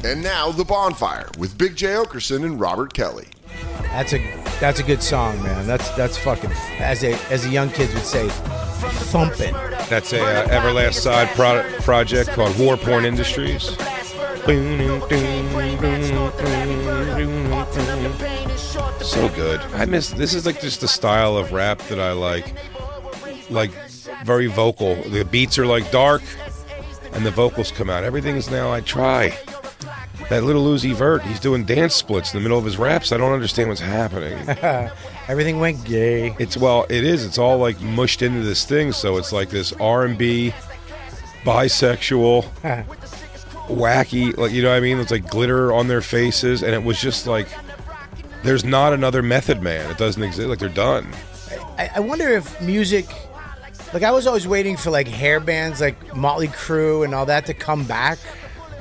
And now, The Bonfire with Big J. Okerson and Robert Kelly. That's a good song, man. That's fucking, as the young kids would say, thumping. That's a Everlast side project called War Porn Industries. So good. This is like just the style of rap that I like very vocal. The beats are like dark and the vocals come out. Everything is now I try. That little Uzi Vert, he's doing dance splits in the middle of his raps. I don't understand what's happening. Everything went gay. It is. It's all like mushed into this thing. So it's like this R&B, bisexual, wacky. Like, you know what I mean? It's like glitter on their faces, and it was just like, there's not another Method Man. It doesn't exist. Like, they're done. I wonder if music. Like, I was always waiting for like hair bands like Motley Crue and all that to come back.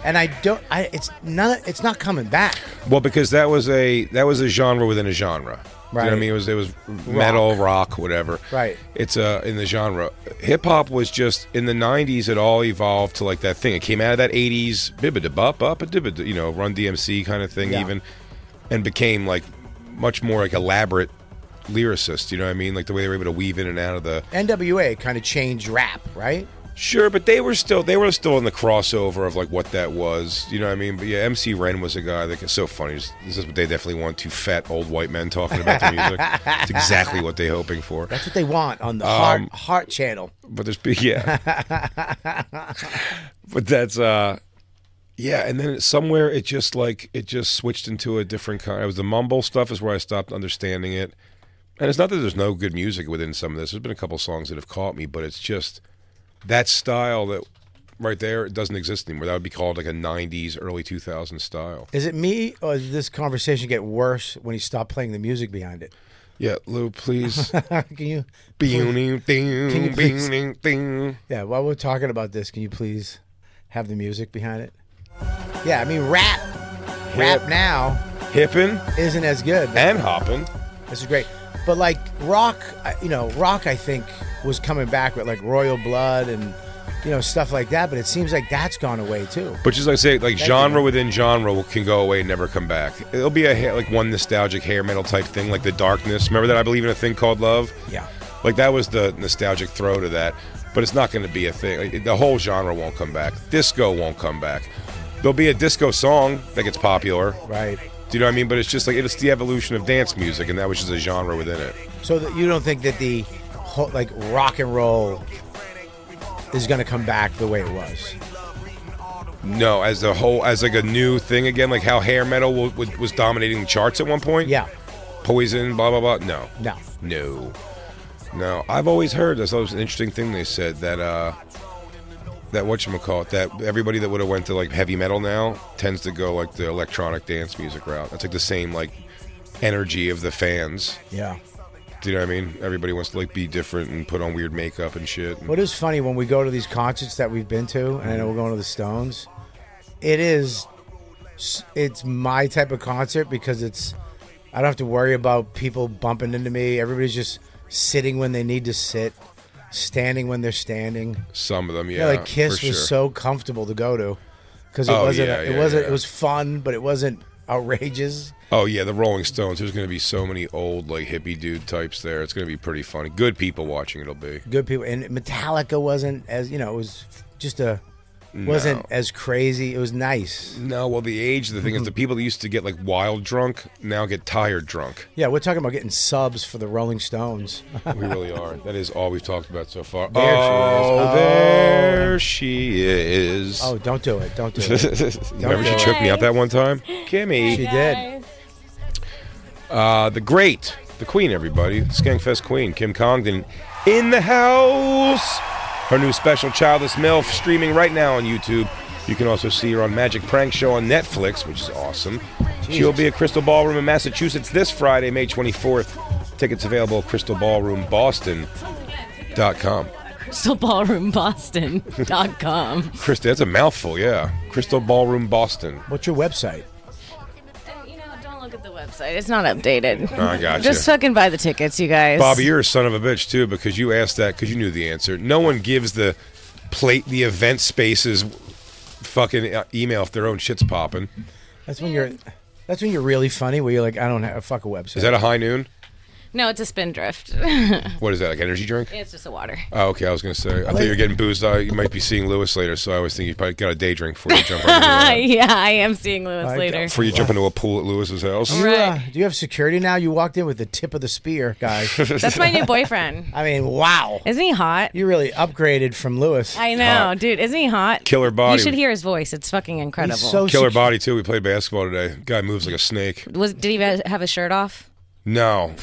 And it's not coming back. Well, because that was a genre within a genre. Right. You know what I mean? It was metal, rock, whatever. Right. It's in the genre. Hip hop was just in the 90s. It all evolved to like that thing. It came out of that 80s Run DMC kind of thing, even, and became like much more like elaborate lyricist. You know what I mean? Like the way they were able to weave in and out of the NWA kind of changed rap, right? Sure, but they were still in the crossover of like what that was, you know what I mean? But yeah, MC Ren was a guy that is so funny. This is what they definitely want: two fat old white men talking about the music. It's exactly what they're hoping for. That's what they want on the Heart channel. But there's but that's and then somewhere it just switched into a different kind. It was the mumble stuff is where I stopped understanding it, and it's not that there's no good music within some of this. There's been a couple songs that have caught me, but it's just. That style that right there, it doesn't exist anymore. That would be called like a 90s, early 2000s style. Is it me, or does this conversation get worse when you stop playing the music behind it? Yeah, Lou, please. Can you please? Yeah, while we're talking about this, can you please have the music behind it? Yeah, I mean, rap now. Hippin'. Isn't as good. And hoppin'. This is great. But like rock, I think was coming back with like Royal Blood and stuff like that. But it seems like that's gone away too. But just like I say, like genre within genre can go away and never come back. It'll be like one nostalgic hair metal type thing, like the Darkness. Remember that I Believe in a Thing Called Love? Yeah. Like that was the nostalgic throw to that. But it's not going to be a thing. Like, the whole genre won't come back. Disco won't come back. There'll be a disco song that gets popular. Right. Do you know what I mean? But it's just like it's the evolution of dance music, and that was just a genre within it. So that you don't think that the whole, like rock and roll is going to come back the way it was? No, as like a new thing again, like how hair metal was dominating the charts at one point. Yeah. Poison, blah blah blah. No. I've always heard this. That was an interesting thing they said that whatchamacallit, that everybody that would have went to like heavy metal now tends to go like the electronic dance music route. That's like the same like energy of the fans. Yeah. Do you know what I mean? Everybody wants to like be different and put on weird makeup and shit. What is funny when we go to these concerts that we've been to, and I know we're going to the Stones, it's my type of concert because I don't have to worry about people bumping into me. Everybody's just sitting when they need to sit. Standing when they're standing. Some of them, yeah. Like Kiss was so comfortable to go to because it was fun, but it wasn't outrageous. Oh yeah, the Rolling Stones. There's going to be so many old like hippie dude types there. It's going to be pretty funny. Good people watching. It'll be good people. And Metallica wasn't as it was just wasn't as crazy. It was nice. No, well, the age of the thing is the people that used to get like wild drunk now get tired drunk. Yeah, we're talking about getting subs for the Rolling Stones. We really are. That is all we've talked about so far. There she is. Oh, don't do it. Don't do it. Remember she choked me out that one time? Kimmy. She did. The Queen, everybody. Skankfest Queen, Kim Congdon, in the house. Her new special, Childless MILF, streaming right now on YouTube. You can also see her on Magic Prank Show on Netflix, which is awesome. Jesus. She'll be at Crystal Ballroom in Massachusetts this Friday, May 24th. Tickets available at crystalballroomboston.com. crystalballroomboston.com. Krista, that's a mouthful, yeah. Crystal Ballroom Boston. What's your website? Don't look at the website. It's not updated. Oh, I got you. Just fucking buy the tickets, you guys. Bobby, you're a son of a bitch, too, because you asked that because you knew the answer. No one gives the event spaces fucking email if their own shit's popping. That's when you're really funny. Where you're like, I don't have fuck a website. Is that a high noon? No, it's a Spindrift. What is that, like energy drink? It's just a water. Oh, okay. I was going to say, I thought you were getting boozed. You might be seeing Lewis later, so I always think you probably got a day drink before you jump right into Yeah, I am seeing Lewis later. Before you jump into a pool at Lewis's house. Do you have security now? You walked in with the tip of the spear, guys. That's my new boyfriend. I mean, wow. Isn't he hot? You really upgraded from Lewis. I know, dude. Isn't he hot? Killer body. You should hear his voice. It's fucking incredible. He's so Killer body, too. We played basketball today. Guy moves like a snake. Did he have his shirt off? No,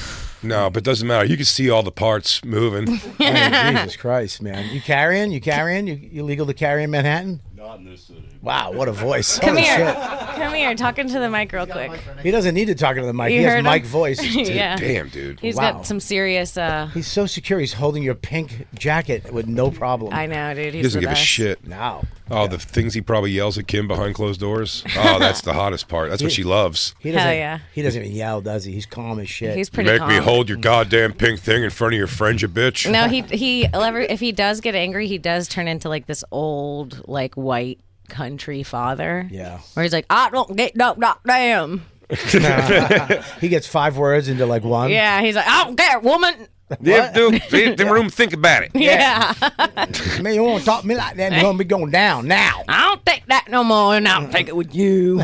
but it doesn't matter. You can see all the parts moving. Oh, Jesus Christ, man. You carrying? You legal to carry in Manhattan? Not in this city. Wow, what a voice. Come Holy here. shit. Come here. Talking to the mic real quick. He doesn't need to talk into the mic. You He has heard mic him? voice. Yeah. Damn, dude. He's Wow. got some serious. He's so secure. He's holding your pink jacket with no problem. I know, dude. He's He doesn't the give a best. shit. Now. Oh, the things he probably yells at Kim behind closed doors. Oh, that's the hottest part. That's what she loves. He doesn't, Hell yeah. He doesn't even yell, does he? He's calm as shit. He's pretty Make calm. me hold your goddamn pink thing in front of your friend, you bitch. No, if he does get angry, he does turn into like this old, like white country father. Yeah. Where he's like, I don't get no damn. He gets 5 words into like one. Yeah, he's like, I don't care, woman. Yeah, dude, the room, think about it. Yeah. Man, you won't talk to me like that. You're going to be going down now. I don't take that no more, and I'll take it with you.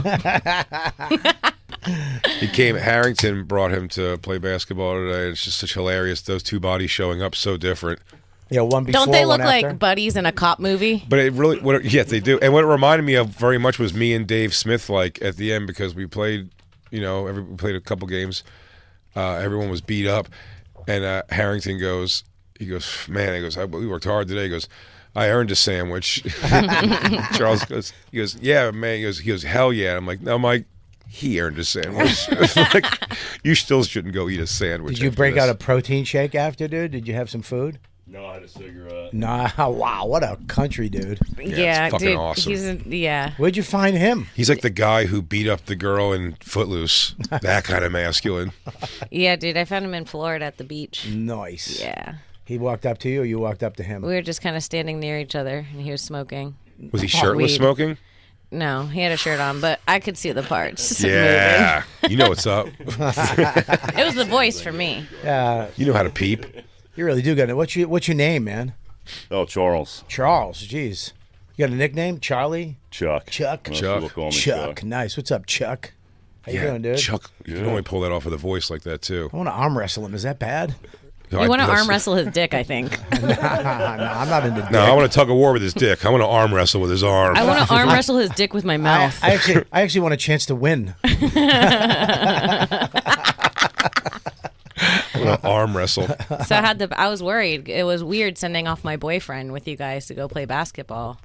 Harrington brought him to play basketball today. It's just such hilarious. Those two bodies showing up so different. Yeah, one before, Don't they look one after. like buddies in a cop movie? But it really, yes, they do. And what it reminded me of very much was me and Dave Smith, like at the end, because we played, we played a couple games. Everyone was beat up, and Harrington goes, man, we worked hard today. He goes, I earned a sandwich. Charles goes, yeah, man. He goes, hell yeah. I'm like, no, Mike. He earned a sandwich. Like, you still shouldn't go eat a sandwich. Did you break out a protein shake after, dude? Did you have some food? No, I had a cigarette. Nah, wow, what a country dude. Yeah, it's fucking dude. awesome. Yeah. Where'd you find him? He's like the guy who beat up the girl in Footloose. That kind of masculine. Yeah, dude. I found him in Florida at the beach. Nice. Yeah. He walked up to you, or you walked up to him? We were just kind of standing near each other, and he was smoking. Was he shirtless Weed. smoking? No, he had a shirt on, but I could see the parts. Yeah. You know what's up. It was the voice for me. You know how to peep. You really do got it. What's your name, man? Oh, Charles. Charles. Jeez. You got a nickname? Charlie? Chuck. Chuck. Most Chuck. people call me Chuck. Nice. What's up, Chuck? How you doing, dude? Chuck. You can only pull that off with a voice like that, too. I want to arm wrestle him. Is that bad? You want to arm wrestle his dick, I think. No, I'm not into dick. No, I want to tug a war with his dick. I want to arm wrestle with his arm. I want to arm wrestle his dick with my mouth. I actually want a chance to win. I want to arm wrestle. So I was worried. It was weird sending off my boyfriend with you guys to go play basketball.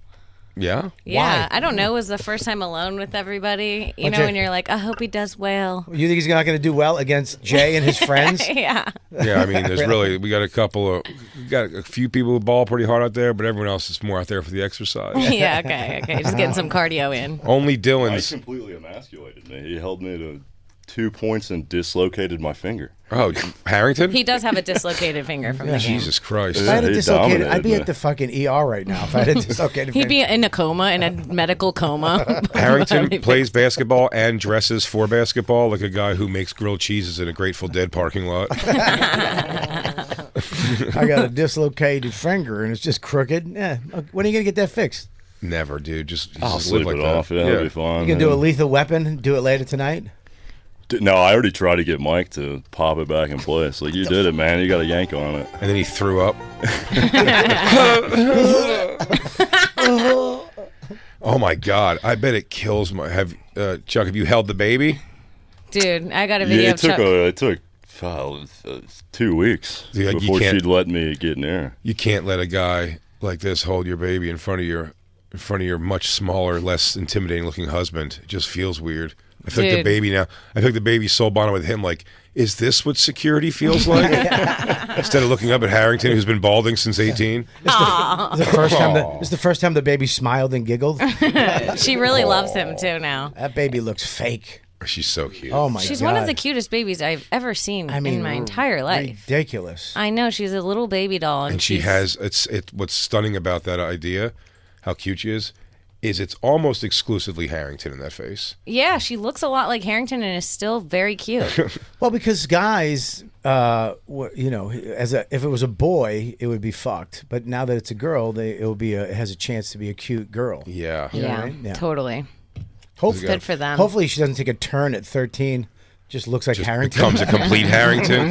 Yeah? Yeah, Why? I don't know. It was the first time alone with everybody. You Bunch know, of- when you're like, I hope he does well. You think he's not going to do well against Jay and his friends? Yeah. Yeah, I mean, we got a few people who ball pretty hard out there, but everyone else is more out there for the exercise. Yeah, okay. Just getting some cardio in. Only He Dylan's. completely emasculated me. He held me to 2 points and dislocated my finger. Oh, Harrington? He does have a dislocated finger from the game. Jesus Christ. If I had a He dislocated, dominated I'd be me. at the fucking ER right now if I had a dislocated He'd be finger. in a coma, in a medical coma. Harrington plays basketball and dresses for basketball like a guy who makes grilled cheeses in a Grateful Dead parking lot. I got a dislocated finger and it's just crooked. Yeah. When are you going to get that fixed? Never, dude. Just I'll live sleep like it that. off. Yeah, it'll be fine. You going to do a lethal weapon? Do it later tonight? No, I already tried to get Mike to pop it back in place. Like, you did it, man. You got a yank on it. And then he threw up. Oh my God! I bet it kills my. Chuck? Have you held the baby? Dude, I got a video Yeah, of Chuck. it took 2 weeks Yeah, you before can't- she'd let me get near. You can't let a guy like this hold your baby in front of your much smaller, less intimidating looking husband. It just feels weird. I feel like the Dude. baby now. I feel like the baby's soul bonded with him. Like, is this what security feels like? Instead of looking up at Harrington, who's been balding since 18. This is the first time the baby smiled and giggled. She really loves him, too, now. That baby looks fake. She's so cute. Oh my God. She's one of the cutest babies I've ever seen in my entire life. Ridiculous. I know. She's a little baby doll. And she she's- has what's stunning about that idea, how cute she is is it's almost exclusively Harrington in that face. Yeah, she looks a lot like Harrington and is still very cute. Well, because guys, you know, if it was a boy, it would be fucked. But now that it's a girl, it has a chance to be a cute girl. Yeah. You know what Yeah, I mean? Yeah. totally. Hopefully, Good for them. Hopefully, she doesn't take a turn at 13. Just looks like Harrington. Becomes a complete Harrington.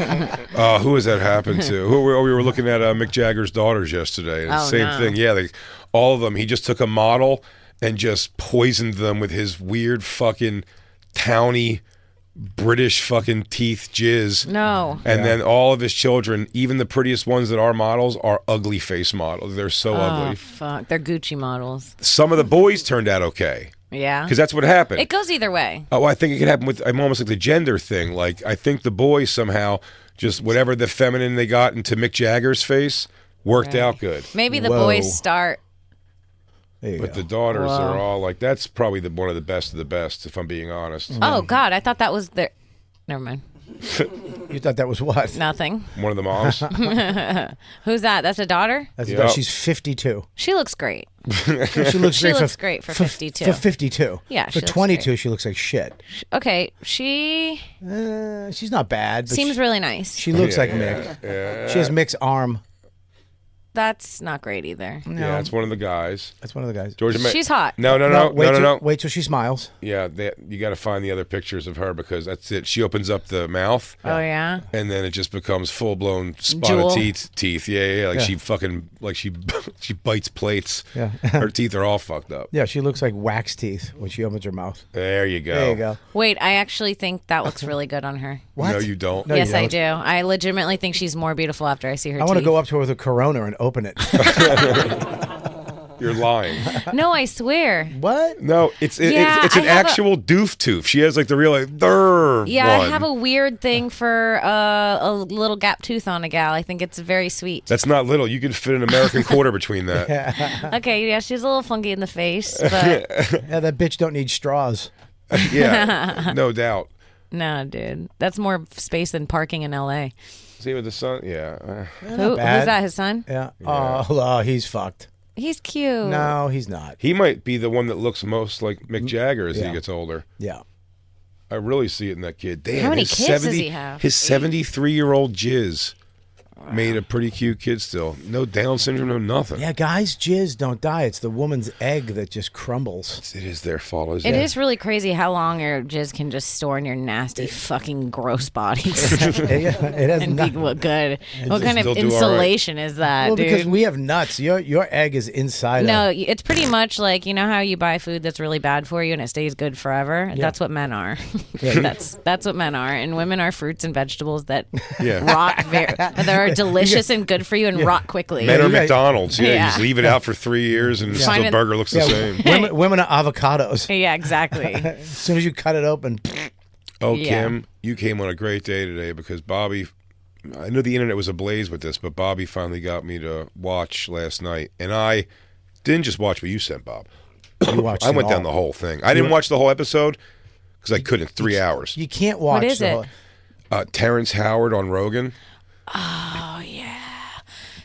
Who has that happened to? We were looking at Mick Jagger's daughters yesterday. And same thing. Yeah, all of them. He just took a model and just poisoned them with his weird fucking towny British fucking teeth jizz. No. And then all of his children, even the prettiest ones that are models, are ugly face models. They're so ugly. Fuck. They're Gucci models. Some of the boys turned out okay. Yeah. Because that's what happened. It goes either way. Oh, I think it could happen with, I'm almost like the gender thing. Like, I think the boys somehow, just whatever the feminine they got into Mick Jagger's face, worked out good. Maybe the Whoa. boys start. There you But go. the daughters Whoa. are all like, that's probably one of the best of the best, if I'm being honest. Oh, God. I thought that was their. Never mind. You thought that was what? Nothing. One of the moms. Who's that? That's a daughter? That's Yeah. She's 52. She looks great. She looks She great looks for, great for 52. For 52. Yeah, For she looks 22, great. she looks like shit. Okay. She She's not bad. But seems really nice. She looks like Mick. She has Mick's arm. That's not great either. Yeah, it's one of the guys. That's one of the guys. Georgia She's hot. No. Wait till she smiles. Yeah, you got to find the other pictures of her because that's it. She opens up the mouth. Oh, yeah? And then it just becomes full blown Jewel. spotted teeth. Yeah. Like she fucking she bites plates. Yeah. Her teeth are all fucked up. Yeah, she looks like wax teeth when she opens her mouth. There you go. There you go. Wait, I actually think that looks really good on her. What? No, you don't. No, Yes, you I don't. do. I legitimately think she's more beautiful after I see her I want to teeth. go up to her with a Corona and open it. You're lying. No, I swear. What? No, it's Yeah, it's an I have actual doof tooth. She has like the real like durr Yeah, one. I have a weird thing for a little gap tooth on a gal. I think it's very sweet. That's not little. You could fit an American quarter between that. Okay, yeah, she's a little funky in the face, but Yeah, that bitch don't need straws. Yeah, no doubt. no, dude. That's more space than parking in L.A. See with the sun. Yeah. Who's bad. that, his son? Yeah. Oh, he's fucked. He's cute. No, he's not. He might be the one that looks most like Mick Jagger as Yeah. he gets older. Yeah. I really see it in that kid. Damn, How many his kids does he have? His 73-year-old jizz made a pretty cute kid still. No Down syndrome, no nothing. Yeah, guys' jizz don't die. It's the woman's egg that just crumbles. It is their fault, isn't It it? is really crazy how long your jizz can just store in your nasty, fucking gross bodies it has and not, be what good. What kind of still do all right. insulation is that, well, dude? because we have nuts. Your egg is inside. No, it's pretty much like, you know how you buy food that's really bad for you and it stays good forever? That's what men are. That's what men are. And women are fruits and vegetables that Yeah. rot that are delicious and good for you and rot quickly. Men are Yeah. McDonald's. Yeah, Yeah. you just leave it out for 3 years and Find the it- burger looks the same. Women are avocados. Yeah, exactly. As soon as you cut it open, Oh, Yeah. Kim, you came on a great day today because Bobby, I know the internet was ablaze with this, but Bobby finally got me to watch last night. And I didn't just watch what you sent, Bob. you watch. I went down the whole thing. I didn't watch the whole episode because I couldn't. 3 hours. You can't watch. What is the it? whole- Terrence Howard on Rogan. Oh, yeah.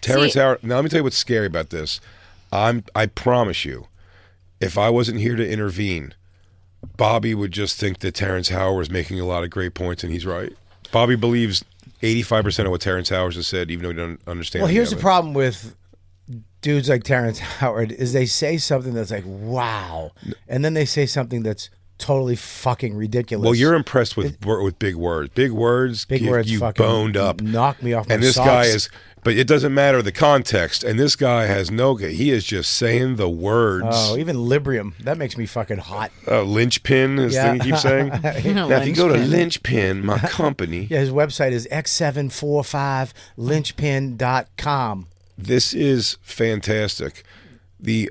Terrence See- Howard. Now let me tell you what's scary about this. I promise you, if I wasn't here to intervene, Bobby would just think that Terrence Howard was making a lot of great points, and he's right. Bobby believes 85% of what Terrence Howard has said, even though he doesn't understand. Well, any here's of the it. problem with dudes like Terrence Howard is they say something that's like wow, and then they say something that's totally fucking ridiculous. Well, you're impressed with big words. Big words Big get words you fucking boned up. knock me off my And this socks. guy is, but it doesn't matter the context. And this guy has he is just saying the words. Oh, even Librium. That makes me fucking hot. Linchpin is the thing he keeps saying. Now, if you go to Linchpin, my company. Yeah, his website is x745linchpin.com. This is fantastic. The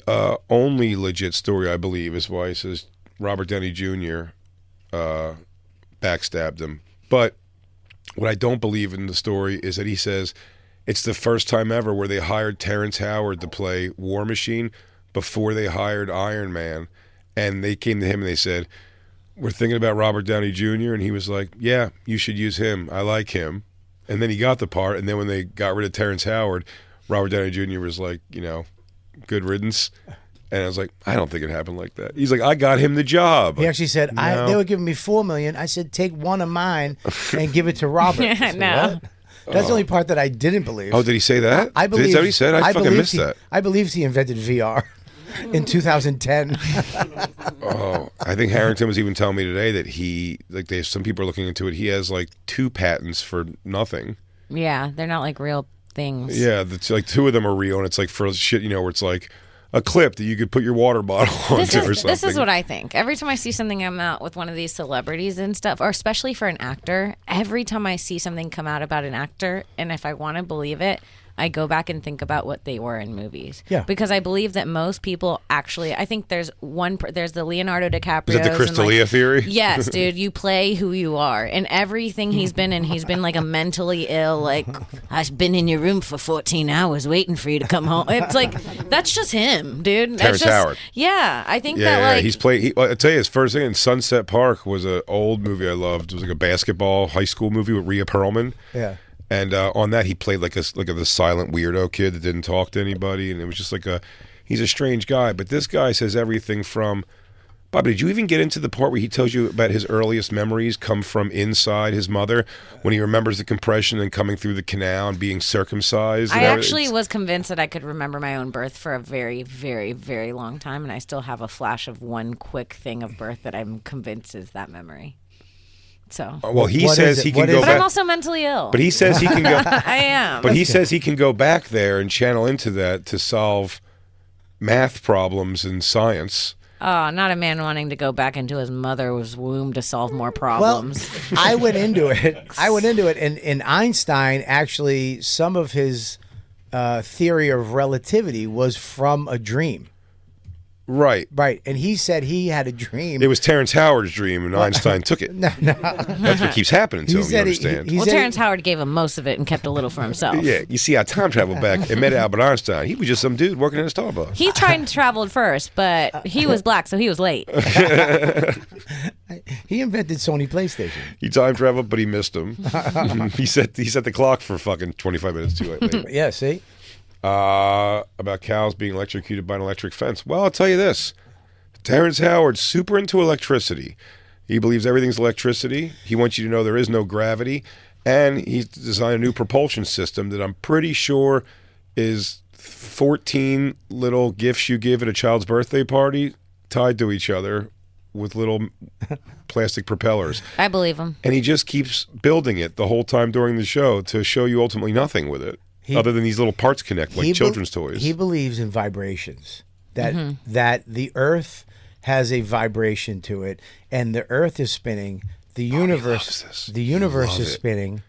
only legit story, I believe, is why he says Robert Downey Jr. Backstabbed him. But what I don't believe in the story is that he says it's the first time ever where they hired Terrence Howard to play War Machine before they hired Iron Man. And they came to him and they said, we're thinking about Robert Downey Jr. And he was like, yeah, you should use him. I like him. And then he got the part. And then when they got rid of Terrence Howard, Robert Downey Jr. was like, good riddance. And I was like, I don't think it happened like that. He's like, I got him the job. He actually said, No. they were giving me $4 million. I said, take one of mine and give it to Robert. I said, No. "What?" That's the only part that I didn't believe. Oh, did he say that? I believe. Is that what he said? I fucking believed missed that. I believed he invented VR in 2010. Oh, I think Harrington was even telling me today that he, like, there's some people are looking into it. He has like 2 patents for nothing. Yeah, they're not like real things. Yeah, that's like 2 of them are real, and it's like for shit, where it's like a clip that you could put your water bottle onto or something. This is what I think. Every time I see something come out with one of these celebrities and stuff, or especially for an actor, every time I see something come out about an actor, and if I want to believe it, I go back and think about what they were in movies. Yeah. Because I believe that most people actually, I think there's the Leonardo DiCaprio. Is that the Crystalia theory? Yes, dude, you play who you are. And everything he's been like a mentally ill, like, I've been in your room for 14 hours waiting for you to come home. It's like, that's just him, dude. That's Terrence just, Howard. Yeah, I think Yeah, that, like, he's played. I'll tell you, his first thing in Sunset Park was an old movie I loved. It was like a basketball high school movie with Rhea Perlman. Yeah. And on that, he played like the silent weirdo kid that didn't talk to anybody, and it was just like he's a strange guy. But this guy says everything from. Bobby, did you even get into the part where he tells you about his earliest memories come from inside his mother when he remembers the compression and coming through the canal and being circumcised? I and actually was convinced that I could remember my own birth for a very, very, very long time, and I still have a flash of one quick thing of birth that I'm convinced is that memory. So, Well, he What says is it? he What can is go it? but I'm back. also mentally ill. But he says he can go. I am. But he says he can go back there and channel into that to solve math problems in science. Oh, not a man wanting to go back into his mother's womb to solve more Well, problems. I went into it. And Einstein, actually, some of his theory of relativity was from a dream. Right. Right. And he said he had a dream. It was Terrence Howard's dream, and Einstein took it. No. That's what keeps happening to him. You said understand? he Well, said Terrence Howard gave him most of it and kept a little for himself. Yeah, you see, I time traveled back and met Albert Einstein. He was just some dude working in a Starbucks. He tried and traveled first, but he was black, so he was late. he invented Sony PlayStation. He time traveled, but he missed him. he set the clock for fucking 25 minutes too late. Yeah, see? About cows being electrocuted by an electric fence. Well, I'll tell you this. Terrence Howard's super into electricity. He believes everything's electricity. He wants you to know there is no gravity. And he's designed a new propulsion system that I'm pretty sure is 14 little gifts you give at a child's birthday party tied to each other with little plastic propellers. I believe him. And he just keeps building it the whole time during the show to show you ultimately nothing with it. Other than these little parts connect like children's toys. He believes in vibrations. That the Earth has a vibration to it, and the Earth is spinning. The universe is spinning.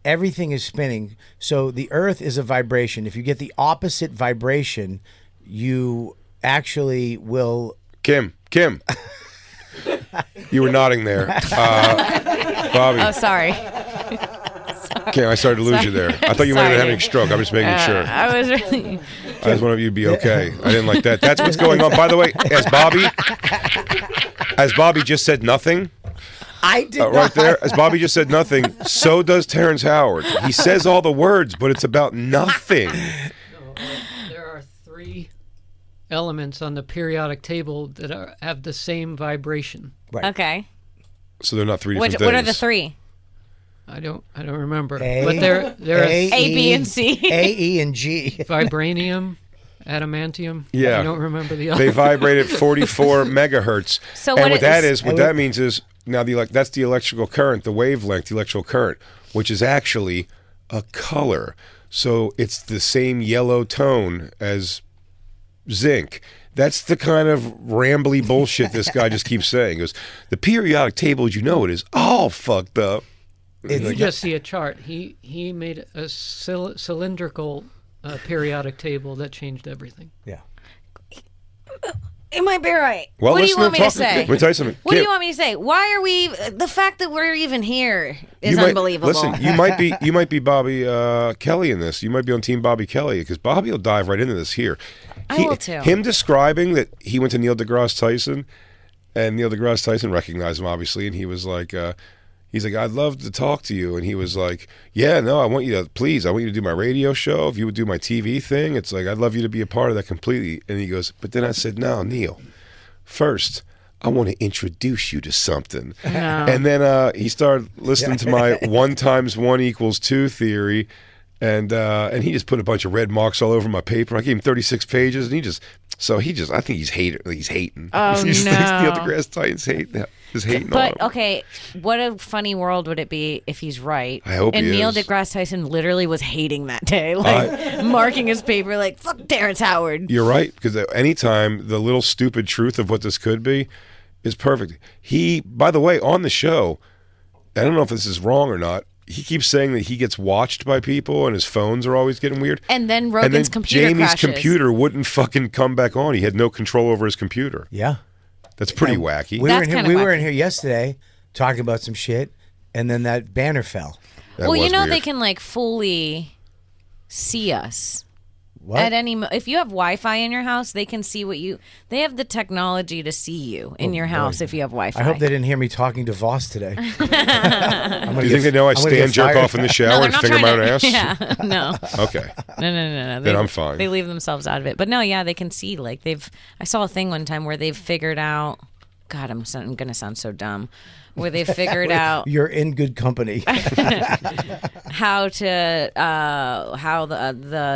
Everything is spinning. So the Earth is a vibration. If you get the opposite vibration, you actually will. Kim. You were nodding there. Bobby. Oh, sorry. Kim, I started to lose you there. I thought you might have been having a stroke. I'm just making sure. I was really... I just wanted you to be okay. I didn't like that. That's what's going on. By the way, as Bobby just said nothing, I did right not. there, as Bobby just said nothing, so does Terrence Howard. He says all the words, but it's about nothing. There are 3 elements on the periodic table that have the same vibration. Okay. So they're not 3 different things. What are the 3? I don't remember. A, But there are A, B, and C. A, E, and G. vibranium, adamantium. Yeah. I don't remember the They other. vibrate at 44 megahertz. So and what what that is- is, what that means is now that's the electrical current, the wavelength, the electrical current, which is actually a color. So it's the same yellow tone as zinc. That's the kind of rambly bullshit this guy just keeps saying. He goes, the periodic table, as you know, it is all fucked up. You just see a chart. He made a cylindrical periodic table that changed everything. Yeah. It might be right. Well, what do you listen want to me him to talk. say? Let me tell you something. What do Kim, you want me to say? Why are we... The fact that we're even here is you might- unbelievable. Listen, you might be Bobby Kelly in this. You might be on Team Bobby Kelly because Bobby will dive right into this here. I will too. Him describing that he went to Neil deGrasse Tyson, and Neil deGrasse Tyson recognized him obviously, and he was like, he's like, I'd love to talk to you. And he was like, yeah, no, I want you to do my radio show. If you would do my TV thing, it's like, I'd love you to be a part of that completely. And he goes, but then I said, no, Neil, first, I want to introduce you to something. No. And then he started listening to my 1 × 1 = 2 theory. And he just put a bunch of red marks all over my paper. I gave him 36 pages, and I think he's hating. Oh, He's no. Neil deGrasse Tyson's hating on But him. okay, what a funny world would it be if he's right? I hope and he Neil is. deGrasse Tyson literally was hating that day, like marking his paper, like fuck Terrence Howard. You're right, because anytime the little stupid truth of what this could be is perfect. He, by the way, on the show, I don't know if this is wrong or not, he keeps saying that he gets watched by people and his phones are always getting weird. And then Rogan's computer Jamie's crashes. computer wouldn't fucking come back on. He had no control over his computer. Yeah. That's pretty wacky. We, That's were in here, kinda we were wacky. in here yesterday talking about some shit, and then that banner fell. That Well, you was know weird. they can like fully see us. What? At any if you have Wi-Fi in your house, they can see what you. They have the technology to see you in your house if you have Wi-Fi. I hope they didn't hear me talking to Voss today. Do you think they know I stand jerk off in the shower they're and not finger my trying own to- ass? Yeah, no, Okay. no. Then I'm fine. They leave themselves out of it. But no, yeah, they can see. Like I saw a thing one time where they've figured out. God, I'm going to sound so dumb. Where they figured out You're in good company. how the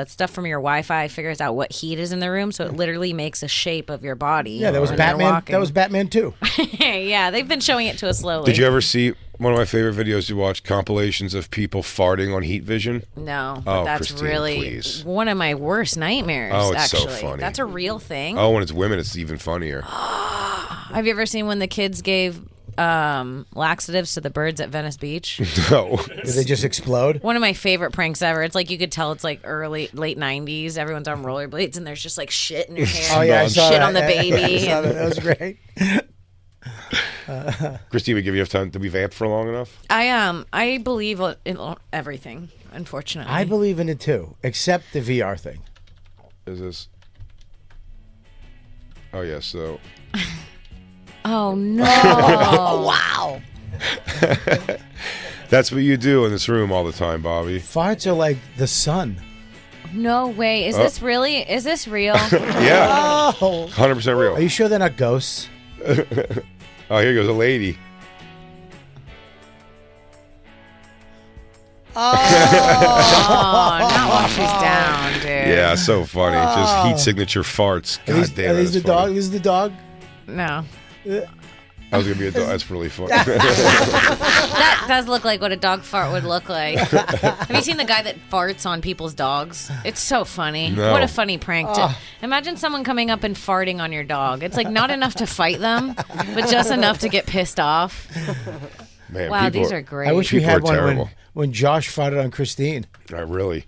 stuff from your Wi-Fi figures out what heat is in the room, so it literally makes a shape of your body. Yeah, that was when you're Batman. walking. That was Batman too. Yeah, they've been showing it to us slowly. Did you ever see one of my favorite videos you watch, compilations of people farting on heat vision? No, but Oh, that's Christine, really please. one of my worst nightmares. Oh, it's so actually, funny. that's a real thing. Oh, when it's women, it's even funnier. Have you ever seen when the kids gave laxatives to the birds at Venice Beach? No. Did they just explode? One of my favorite pranks ever. It's like you could tell it's like late 90s. Everyone's on rollerblades and there's just like shit in your hair. Oh yeah, I saw shit that. on the baby. I saw that. That was great. Christine, we give you enough time to be vamped for long enough? I believe in everything, unfortunately. I believe in it too, except the VR thing. Is this? Oh, yeah, so. Oh no. Wow. That's what you do in this room all the time, Bobby. Farts are like the sun. No way. Is this really? Is this real? Yeah. Oh. 100% real. Are you sure they're not ghosts? Oh, here goes a lady. Oh, not while she's down, dude. Yeah, so funny. Just heat signature farts. Are God these, damn are it. these the that's funny. dog? This is the dog. No. I was going to be a dog. That's really funny. That does look like what a dog fart would look like. Have you seen the guy that farts on people's dogs? It's so funny. No. What a funny prank. Imagine someone coming up and farting on your dog. It's like not enough to fight them, but just enough to get pissed off. Man, Wow, people these are great. I wish we People had are one terrible. when Josh farted on Christine. Really.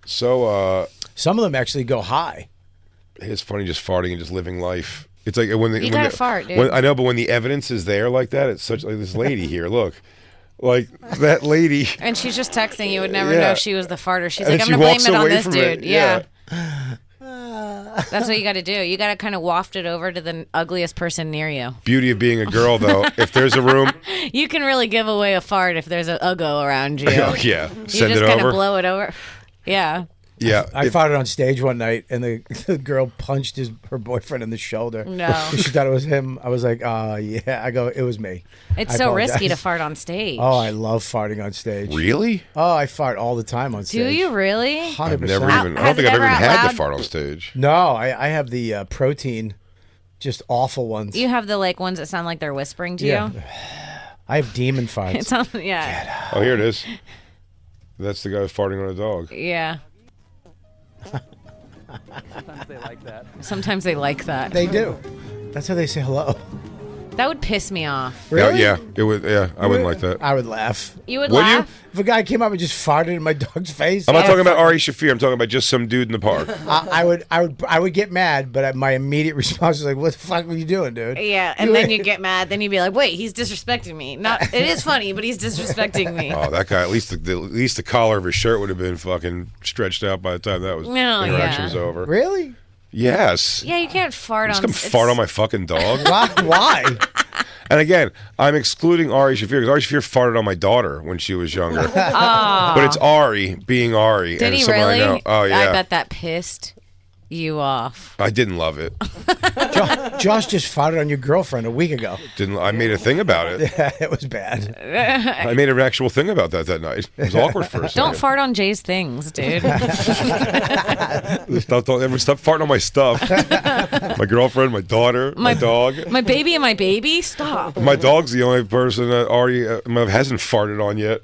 So, Some of them actually go high. it's funny just farting and just living life. It's like when You gotta fart, dude. I know, but when the evidence is there like that, it's such like this lady here. Look, like that lady. And she's just texting. You would never Yeah. know she was the farter. She's And like, I'm she going to walks blame it on away this from dude. it. Yeah. That's what you got to do. You got to kind of waft it over to the ugliest person near you. Beauty of being a girl, though, if there's a room, You can really give away a fart if there's a uggo around you. oh yeah, You send just it kind over. of blow it over. Yeah. Yeah, I farted on stage one night, and the girl punched her boyfriend in the shoulder. No. She thought it was him. I was like, yeah. I go, it was me. It's I so risky to apologize. fart on stage. Oh, I love farting on stage. really? Oh, I fart all the time on stage. Do you really? 100%. I've never even. I don't Has think it I've ever ever even out had to loud? fart on stage. No, I have the protein, just awful ones. You have the like ones that sound like they're whispering to Yeah. you. I have demon farts. It sounds, yeah. Oh, here it is. That's the guy farting on a dog. Yeah. Sometimes they like that. They do. That's how they say hello. That would piss me off. Really? Yeah, it would. Yeah, I wouldn't like that. I would laugh. You would Would you? laugh? If a guy came up and just farted in my dog's face, I'm not talking about Ari Shafir. I'm talking about just some dude in the park. I would get mad, but my immediate response was like, "What the fuck were you doing, dude?" Yeah, and then you get mad. Then you'd be like, "Wait, he's disrespecting me." Not. It is funny, but he's disrespecting me. Oh, that guy! At least the collar of his shirt would have been fucking stretched out by the time that was No, interaction yeah. was over. Really? Yes. Yeah, you can't fart Just on. come fart on my fucking dog. Why? And again, I'm excluding Ari Shaffir because Ari Shaffir farted on my daughter when she was younger. But it's Ari being Ari. Did and he someone really? I know. Oh, yeah. I bet that pissed you off. I didn't love it. Josh just farted on your girlfriend a week ago. I made a thing about it. Yeah, it was bad. I made an actual thing about that night. It was awkward for a second. Don't fart on Jay's things, dude. Don't ever stop farting on my stuff. My girlfriend, my daughter, my dog. My baby and my baby? Stop. My dog's the only person that already hasn't farted on yet.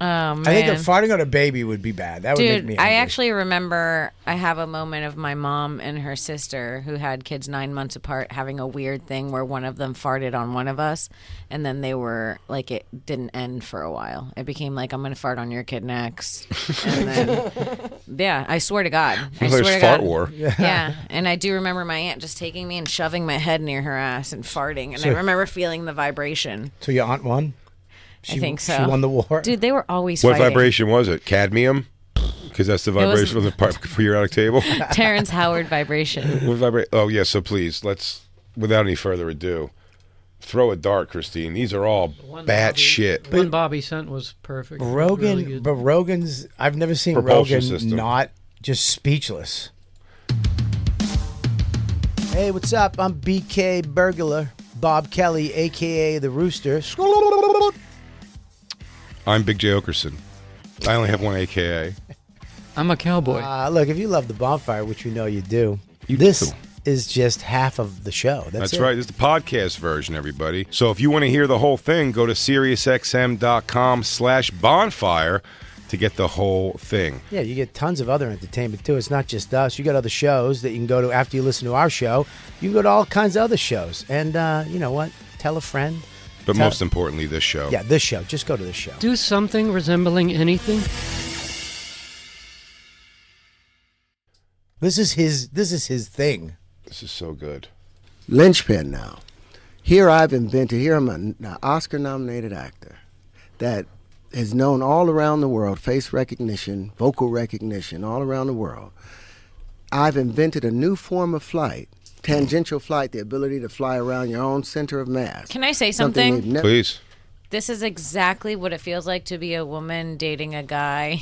Oh, man. I think if farting on a baby would be bad. That would make Dude, me I angry. actually remember I have a moment of my mom and her sister who had kids 9 months apart having a weird thing where one of them farted on one of us, and then they were like, it didn't end for a while. It became like, I'm going to fart on your kid next. And then, yeah, I swear to God. I It's like swear to fart God. war. Yeah, and I do remember my aunt just taking me and shoving my head near her ass and farting, and I remember feeling the vibration. So your aunt won? I think so. She won the war? Dude, they were always What fighting. vibration was it? Cadmium? Because that's the vibration of the periodic table. Terrence Howard vibration. What oh, yeah, so please, let's, without any further ado, throw a dart, Christine. These are all bat shit. One Bobby sent was perfect. Rogan, Really good. but Rogan's, I've never seen Propulsion Rogan system. not just speechless. Hey, what's up? I'm BK Burglar, Bob Kelly, a.k.a. The Rooster. I'm Big J. Okerson. I only have one AKA. I'm a cowboy. Look, if you love the Bonfire, which we know you do, You this do. is just half of the show. That's it. right. This is the podcast version, everybody. So if you want to hear the whole thing, go to SiriusXM.com/bonfire to get the whole thing. Yeah, you get tons of other entertainment, too. It's not just us. You got other shows that you can go to after you listen to our show. You can go to all kinds of other shows. And you know what? Tell a friend. But most importantly, this show. Yeah, this show. Just go to this show. Do something resembling anything. This is his thing. This is so good. Linchpin now. Here I'm an Oscar-nominated actor that is known all around the world, face recognition, vocal recognition, all around the world. I've invented a new form of flight, tangential flight, the ability to fly around your own center of mass. Can I say something? we've Please. This is exactly what it feels like to be a woman dating a guy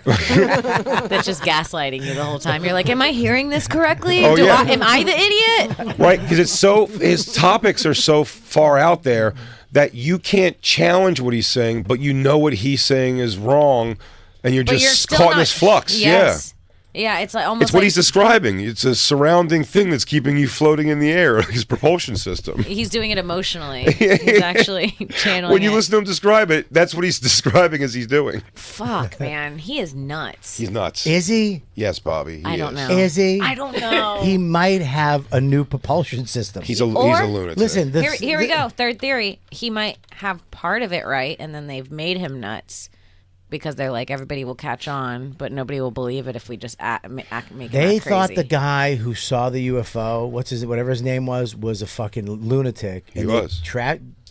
that's just gaslighting you the whole time. You're like, am I hearing this correctly? Oh, yeah. Am I the idiot? Right, because his topics are so far out there that you can't challenge what he's saying, but you know what he's saying is wrong, and you're But just still caught in not- this flux. Yes. Yeah, it's like almost It's what like he's describing. It's a surrounding thing that's keeping you floating in the air, his propulsion system. he's doing it emotionally. He's actually channeling When you it. listen to him describe it, that's what he's describing as he's doing. Fuck, man. He is nuts. He's nuts. Is he? Yes, Bobby. I don't know. Is he? I don't know. He might have a new propulsion system. He's a Or- lunatic. Listen, Here we go. Third theory. He might have part of it right, and then they've made him nuts because they're like, everybody will catch on, but nobody will believe it if we just make him act They crazy. thought the guy who saw the UFO, whatever his name was a fucking lunatic. He And was.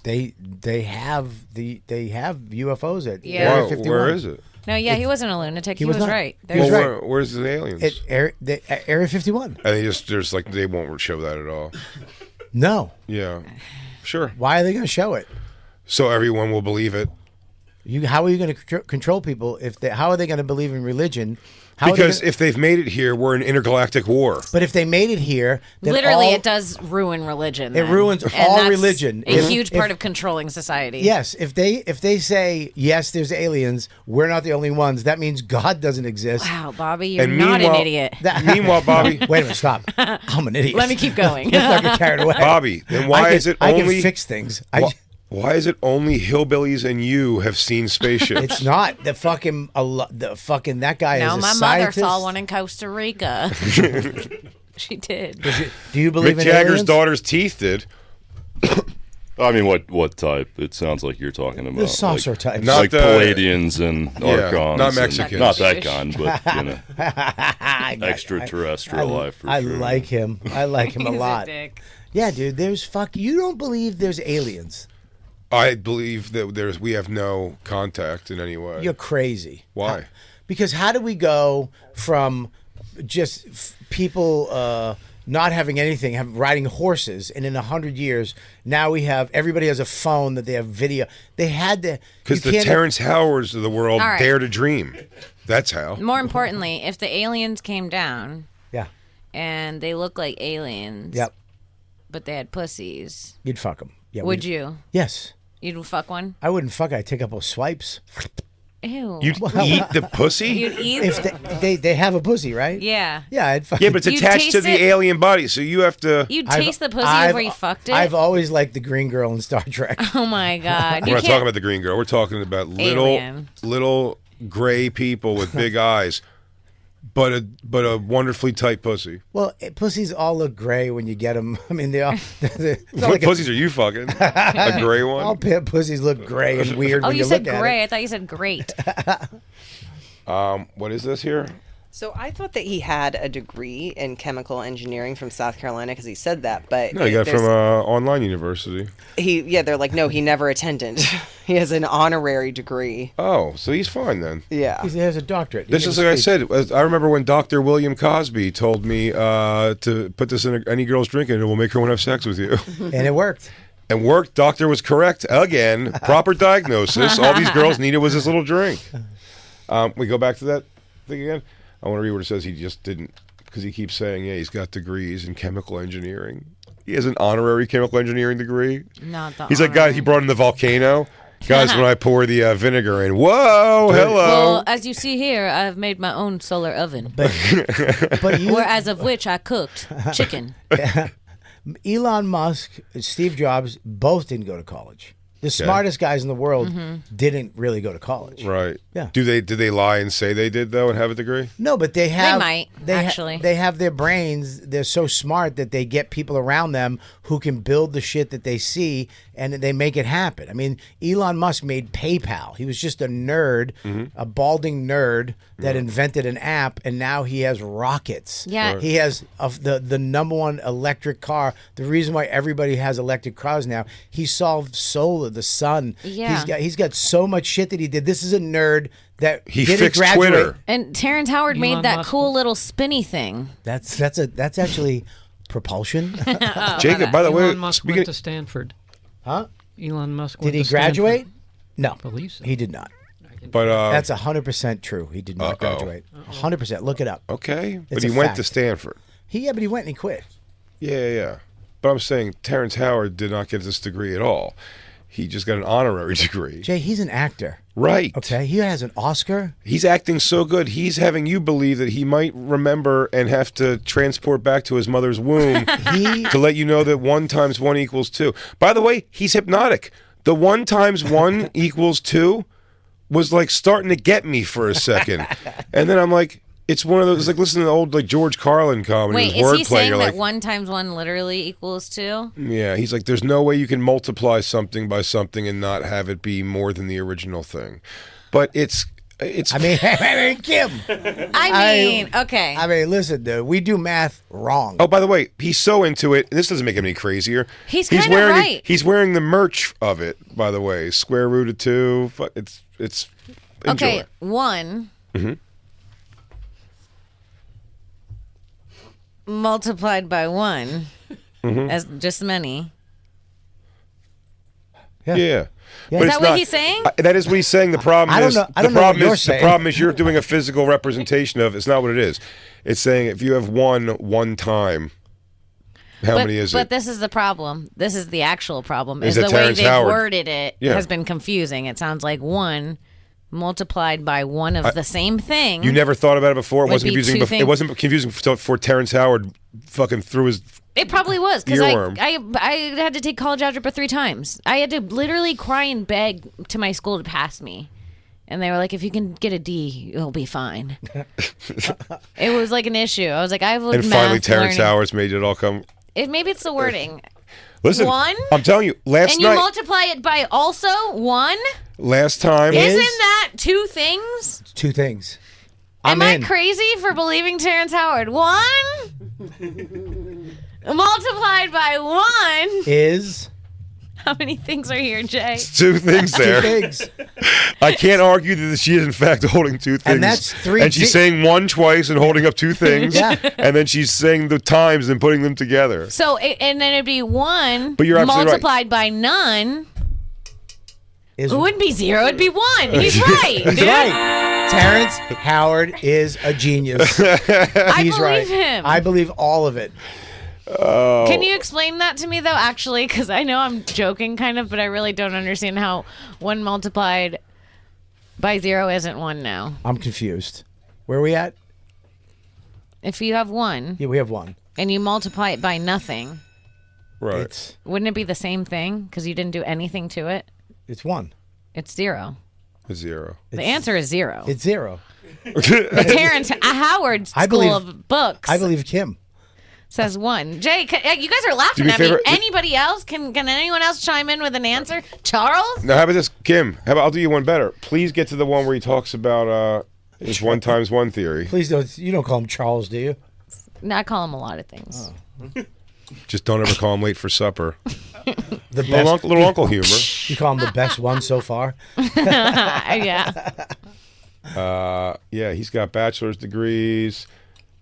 They have UFOs at Yeah. Area Wow, 51. where is it? No, yeah, he wasn't a lunatic. He was was not. right. He was There's right. Where's the aliens? At Area 51. and there's like they won't show that at all. No. Yeah, sure. Why are they going to show it? So everyone will believe it. How are you going to control people how are they going to believe in religion? How are they Because gonna- if they've made it here, we're in intergalactic war. but if they made it here, then Literally, all- it does ruin religion. It then. ruins And all that's religion. A If- huge part if- of controlling society. Yes, if they say yes, there's aliens. We're not the only ones. That means God doesn't exist. Wow, Bobby, you're And not an meanwhile- idiot. Meanwhile, Bobby, Wait a minute, stop. I'm an idiot. Let me keep going. Let's not get carried away. Bobby, then why is it I only can fix things. why is it only hillbillies and you have seen spaceships? It's not the fucking that guy No, is a my mother scientist. saw one in Costa Rica. She did. Do you believe Mick in Jagger's aliens? daughter's teeth did. I mean, what type? It sounds like you're talking about The saucer type. Not like the- Palladians and Archons. not and- Mexicans. Not that kind, but I- extraterrestrial life. For I sure. like him. I like him a He's lot. dick. Yeah, dude. You don't believe there's aliens. I believe that we have no contact in any way. You're crazy. Why? Because how do we go from just people, not having anything, riding horses, and in 100 years, now everybody has a phone that they have video. They had to because the Terrence Howards of the world All right. dare to dream. That's how. More importantly, if the aliens came down Yeah. and they look like aliens, Yep. but they had pussies, You'd fuck them. Yeah. would you? Yes. You'd fuck one? I wouldn't fuck. I'd take up those swipes. Ew. You'd eat the pussy? You'd eat? If they have a pussy, right? Yeah. Yeah, I'd fuck. Yeah, but it's You'd attached to taste the it? alien body, so you have to. You'd taste the pussy before you fucked it? I've always liked the green girl in Star Trek. Oh my God. We're You not can't- talking about the green girl. We're talking about Alien. little gray people with big eyes, but a wonderfully tight pussy. Well, pussies all look gray when you get them. I mean, they all. It's not What like pussies are you fucking? A gray one? all pussies look gray and weird Oh, when you you said look at gray. it. I thought you said great. What is this here? So I thought that he had a degree in chemical engineering from South Carolina because he said that, but No, you got it from online university. they're like, no, he never attended. He has an honorary degree. Oh, so he's fine then. Yeah. He has a doctorate. This is like I said. I remember when Dr. William Cosby told me to put this in any girl's drink and it will make her want to have sex with you. And it worked. And worked. Doctor was correct again. Proper diagnosis. All these girls needed was this little drink. We go back to that thing again. I want to read what it says. He just didn't, because he keeps saying, yeah, he's got degrees in chemical engineering. He has an honorary chemical engineering degree. Not the He's like, guys, he brought in the volcano. Guys, when I pour the vinegar in, whoa, hello. Well, as you see here, I've made my own solar oven. But you, Whereas of which I cooked chicken. Elon Musk, Steve Jobs, both didn't go to college. The smartest guys in the world didn't really go to college. Right. Yeah. Did they lie and say they did though and have a degree? No, but they have. might, actually. They have their brains. They're so smart that they get people around them who can build the shit that they see, and they make it happen. I mean, Elon Musk made PayPal. He was just a nerd, a balding nerd that invented an app, and now he has rockets. Yeah. Right. He has the number one electric car. The reason why everybody has electric cars now, he solved solar, the sun. Yeah. He's got so much shit that he did. This is a nerd that He didn't fixed graduate. Twitter. And Terrence Howard made Elon that Musk. cool little spinny thing. That's actually propulsion. Jacob, by the way, Elon Musk speaking went to Stanford. Huh? Elon Musk Did went he to Stanford. graduate? No, believe so. he did not. but That's 100% true. He did not graduate. 100%. Look it up. okay, but It's he a went fact. to Stanford. But he went and he quit. Yeah. But I'm saying Terrence Howard did not get this degree at all. He just got an honorary degree. Jay, he's an actor. Right. Okay, he has an Oscar. He's acting so good. He's having you believe that he might remember and have to transport back to his mother's womb to let you know that 1 × 1 = 2. By the way, he's hypnotic. The 1 × 1 = 2 was like starting to get me for a second. And then I'm like, it's one of those, like listening to old like George Carlin comedy. Wait, with is he wordplay. saying You're that like, 1 × 1 literally equals 2? yeah, he's like, there's no way you can multiply something by something and not have it be more than the original thing. But it's. I mean, Kim. Okay. I mean, listen, dude, we do math wrong. Oh, by the way, he's so into it. This doesn't make him any crazier. He's kinda wearing right. He's wearing the merch of it. By the way, square root of 2. It's. Enjoy. Okay, 1 multiplied by 1 as just many. Yeah. But Is it's that what not- he's saying? That is what he's saying. The problem I don't is know- I the don't know what problem you're is saying. the problem is you're doing a physical representation of. It's not what it is. It's saying if you have one time, how many is But it? this is the problem. This is the actual problem. Is Is it the way Terrence they've Howard? worded it Yeah. has been confusing. It sounds like 1 multiplied by 1 of the same thing. You never thought about it before. It Would wasn't be confusing. two It wasn't confusing for Terrence Howard. Fucking threw his. It probably was because Earworm. I had to take college algebra 3 times. I had to literally cry and beg to my school to pass me. And they were like, if you can get a D, you'll be fine. It was like an issue. I was like, I've And math finally, Terrence learning. Howard's made it all come. Maybe it's the wording. Listen, 1? I'm telling you, last And you night, multiply it by also 1? last time, Isn't that 2 things? It's 2 things. Am I'm I in. crazy for believing Terrence Howard? 1 multiplied by 1. Is How many things are here, Jay? Two things there. Things. I can't argue that she is in fact holding two things. And that's three. And she's saying one twice and holding up two things. Yeah. And then she's saying the times and putting them together. So, and then it'd be 1 But you're absolutely multiplied by none. Is It wouldn't be 0. It'd be 1. He's right. He's dude. right. Terrence Howard is a genius. I He's right. believe him. I believe all of it. Can you explain that to me, though, actually? Because I know I'm joking, kind of, but I really don't understand how 1 multiplied by 0 isn't 1 now. I'm confused. Where are we at? If you have 1 Yeah, we have 1. and you multiply it by nothing, Right. wouldn't it be the same thing? Because you didn't do anything to it? It's 1. It's 0. A 0. The answer is 0. It's 0. Terrence Howard I School believe- of Books I believe Kim. says 1. Jay, you guys are laughing me a at me. favor. Anybody else? Can anyone else chime in with an answer? Charles? Now, how about this, Kim? How about I'll do you one better. Please get to the one where he talks about his 1 times 1 theory. Please don't. You don't call him Charles, do you? No, I call him a lot of things. Just don't ever call him late for supper. The Little uncle humor. You call him the best one so far. Yeah. Yeah, he's got bachelor's degrees.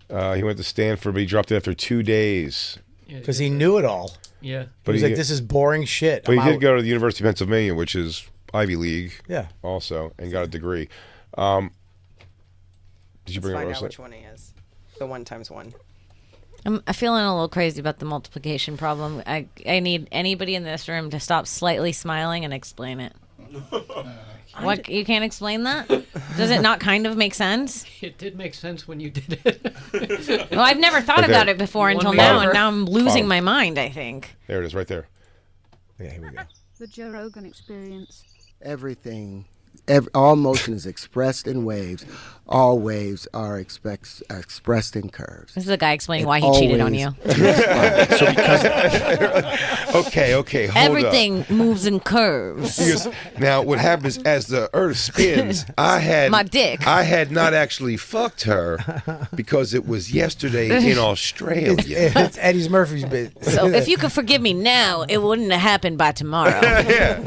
He went to Stanford, but he dropped it after 2 days. Because he knew it all. Yeah. But He's he, like, this is boring shit. but he I'm did out. go to the University of Pennsylvania, which is Ivy League. Yeah. Also, and got a degree. Did you Let's bring find up out which one he is. The 1 times 1. I'm feeling a little crazy about the multiplication problem. I need anybody in this room to stop slightly smiling and explain it. What, you can't explain that? Does it not kind of make sense? It did make sense when you did it. Well, I've never thought Okay. about it before One until me now, over. and now I'm losing Oh. my mind, I think. There it is, right there. Yeah, here we go. The Joe Rogan Experience. Everything, all motion is expressed in waves. All waves are expressed in curves. This is a guy explaining It why he cheated on always- you. Okay, hold up. Everything moves in curves. He goes, now, what happens as the Earth spins? I had My dick. I had not actually fucked her because it was yesterday in Australia. It's Eddie Murphy's bit. So if you could forgive me now, it wouldn't have happened by tomorrow. Yeah,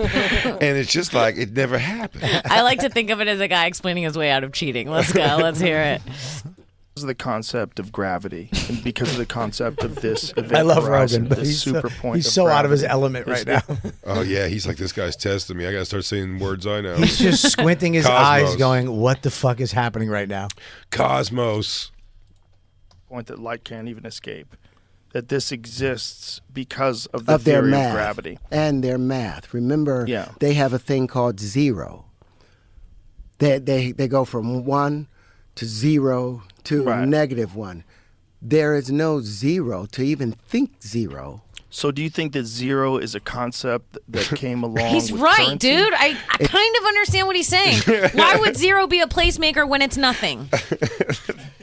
and it's just like it never happened. I like to think of it as a guy explaining his way out of cheating. Let's go. Let's hear it. Because of the concept of gravity, and because of the concept of this event I love horizon, Rogan, but this he's super so, point he's of so out of his gravity element is right the- now. Oh yeah, he's like, this guy's testing me. I gotta start saying words I know. He's just squinting his Cosmos. eyes, going, "What the fuck is happening right now?" Cosmos. point that light can't even escape. That this exists because of the Of their theory math of gravity. and their math. Remember, Yeah. they have a thing called 0. They go from 1 to 0 to Right. -1. There is no 0 to even think 0. So do you think that 0 is a concept that came along He's with right, currency? dude. I kind of understand what he's saying. Why would 0 be a placemaker when it's nothing?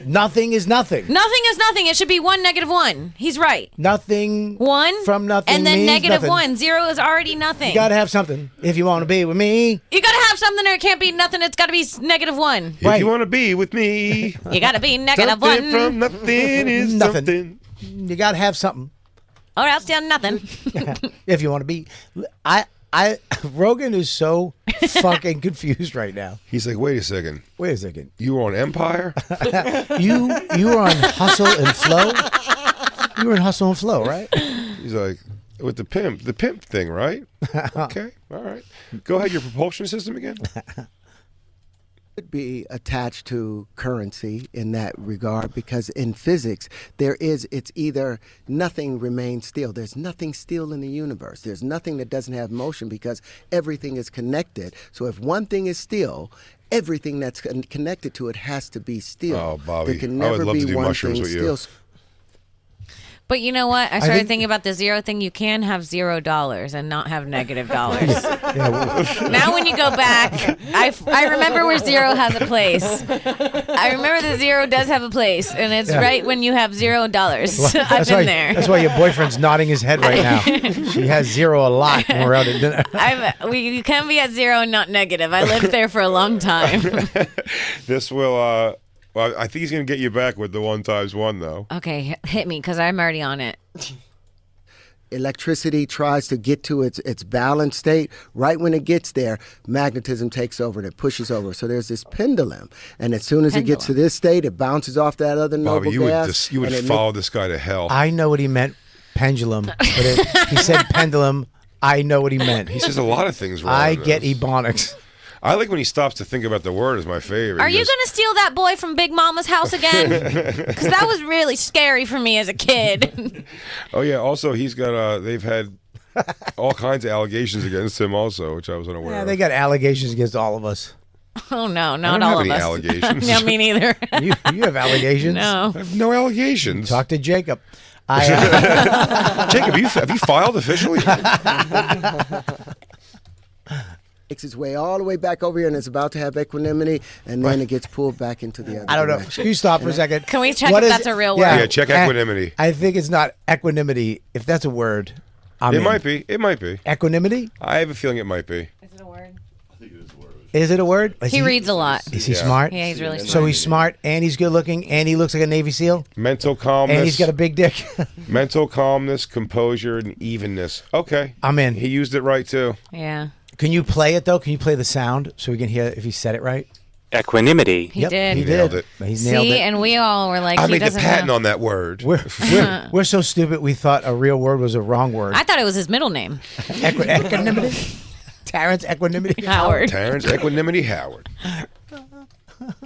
Nothing is nothing. Nothing is nothing. It should be 1, -1. He's right. Nothing 1 from nothing and then means nothing. -1. 0 is already nothing. You gotta have something if you want to be with me. You gotta have something, or it can't be nothing. It's gotta be -1. If Right. you want to be with me, You gotta be something -1, from nothing is Nothing. something. You gotta have something or else you're nothing. if you want to be. Rogan is so fucking confused right now. He's like, wait a second. Wait a second. You were on Empire? You were on Hustle and Flow. You were in Hustle and Flow, right? He's like, with the pimp thing, right? Okay, all right. Go ahead, your propulsion system again? Could be attached to currency in that regard because in physics it's either nothing remains still. There's nothing still in the universe. There's nothing that doesn't have motion because everything is connected. So if one thing is still, everything that's connected to it has to be still. Oh, Bobby, there can I would never love be to do one mushrooms thing with you. still. But you know what? I started think- thinking about the 0 thing. You can have $0 and not have -$. Yeah, well, Now when you go back, I remember where 0 has a place. I remember the 0 does have a place, and it's Yeah. right when you have $0. I've that's been why, there. That's why your boyfriend's nodding his head right now. She has 0 a lot when we're out at dinner. You can be at 0 and not negative. I lived there for a long time. This will, well, I think he's going to get you back with the 1 times 1, though. Okay, hit me because I'm already on it. electricity tries to get to its balanced state, right when it gets there, magnetism takes over and it pushes over. So there's this pendulum. And as soon as it gets to this state, it bounces off that other noble Bobby, gas. you would follow this guy to hell. I know what he meant, pendulum. But he said pendulum. I know what he meant. He says a lot of things wrong. I get ebonics. I like when he stops to think about the word is my favorite. Are you going to steal that boy from Big Mama's house again? Because that was really scary for me as a kid. Oh, yeah. Also, he's got, they've had all kinds of allegations against him also, which I was unaware Yeah, of. they got allegations against all of us. Oh, no, I not don't all have of any us. allegations. No, me neither. You have allegations? No. I have no allegations. Talk to Jacob. Jacob, have you filed officially? Makes its way all the way back over here and it's about to have equanimity, and then it gets pulled back into the other I don't know. direction. Can you stop for a second? Can we check What if is that's it? a real word? Yeah, check equanimity. I think it's not equanimity. If that's a word, It might be. It might be. Equanimity? I have a feeling it might be. Is it a word? Is it a word? He reads a lot. Is he smart? Yeah, he's really smart. So he's smart and he's good looking and he looks like a Navy SEAL Mental calmness. and he's got a big dick. Mental calmness, composure, and evenness. Okay. I'm in. He used it right, too. Yeah. Can you play it though? Can you play the sound so we can hear if he said it right? Equanimity. He did. He Nailed did. it. He's nailed See, it. and we all were like, I he made the doesn't patent know. on that word. We're so stupid we thought a real word was a wrong word. I thought it was his middle name. Equanimity? Terrence Equanimity Howard. Terrence Equanimity Howard.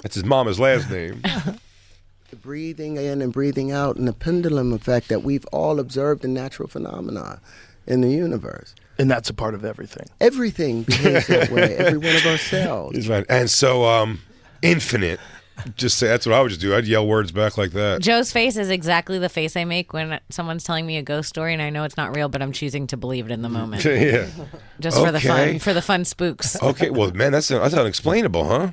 That's his mama's last name. The breathing in and breathing out and the pendulum effect that we've all observed in natural phenomena in the universe. And that's a part of everything. Everything behaves that way. Every one of our cells. He's right. And so, infinite. Just say that's what I would just do. I'd yell words back like that. Joe's face is exactly the face I make when someone's telling me a ghost story and I know it's not real, but I'm choosing to believe it in the moment. Yeah. Just for the fun spooks. Okay. Well, man, that's unexplainable, huh?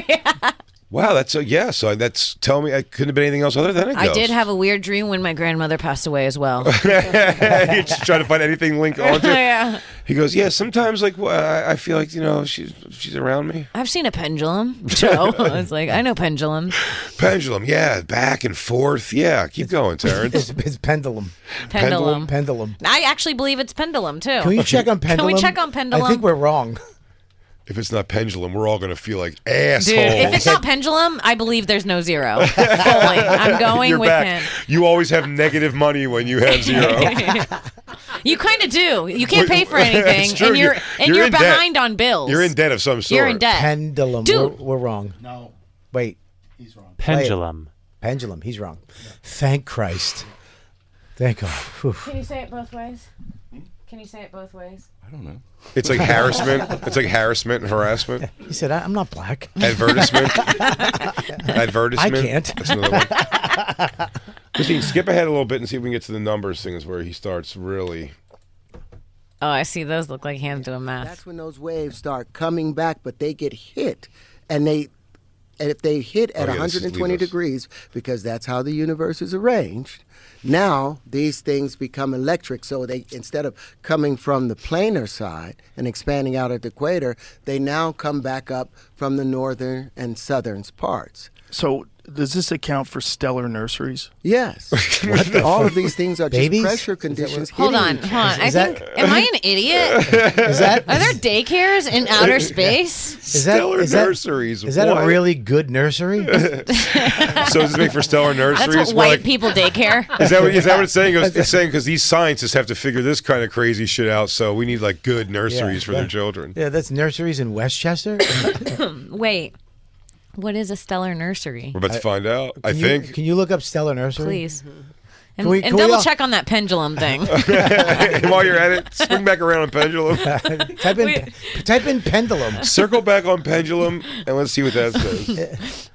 Yeah. Wow. So that's tell me. It couldn't have been anything else other than a ghost. I did have a weird dream when my grandmother passed away as well. You're just trying to find anything linked onto it. Yeah. He goes, yeah. Sometimes, like, I feel like she's around me. I've seen a pendulum, Joe. I was like, I know pendulums. Pendulum, yeah, back and forth, yeah. Keep going, Terrence. It's pendulum. Pendulum. Pendulum. I actually believe it's pendulum too. Can we check on pendulum? Can we check on pendulum? I think we're wrong. If it's not pendulum, we're all gonna feel like assholes. Dude, if it's not pendulum, I believe there's no zero. Fully. I'm going You're with back. him. You always have negative money when you have zero. You kind of do. You can't pay for anything, It's true. and you're in debt. behind on bills. You're in debt of some sort. You're in debt. Pendulum. Dude. We're wrong. No. Wait. He's wrong. Pendulum. Pendulum. He's wrong. Thank Christ. Thank God. Whew. Can you say it both ways? Can you say it both ways? I don't know. It's like harassment. It's like harassment and harassment. He said, I'm not black. Advertisement. Advertisement. I can't. That's another one. Christine, skip ahead a little bit and see if we can get to the numbers things where he starts really. Oh, I see. Those look like hands doing math. That's when those waves start coming back, but they get hit. And if they hit at 120 degrees, because that's how the universe is arranged, now these things become electric. So they, instead of coming from the planar side and expanding out at the equator, they now come back up from the northern and southern parts. So does this account for stellar nurseries? Yes. All of these things are Babies? just pressure conditions. Hold on. hitting- Am I an idiot? Is that Are there daycares in outer space? Stellar nurseries. Is that What? a really good nursery? So does this make for stellar nurseries? That's what We're white like- people daycare. Is that what it's saying? It's saying because these scientists have to figure this kind of crazy shit out, so we need like good nurseries for their children. Yeah, that's nurseries in Westchester. Wait. What is a stellar nursery? We're about to find out. I Can think. you, can you look up Stellar Nursery? Please. And, Can we double all- check on that pendulum thing. While you're at it, swing back around on pendulum. type in pendulum. Circle back on pendulum, and let's see what that says.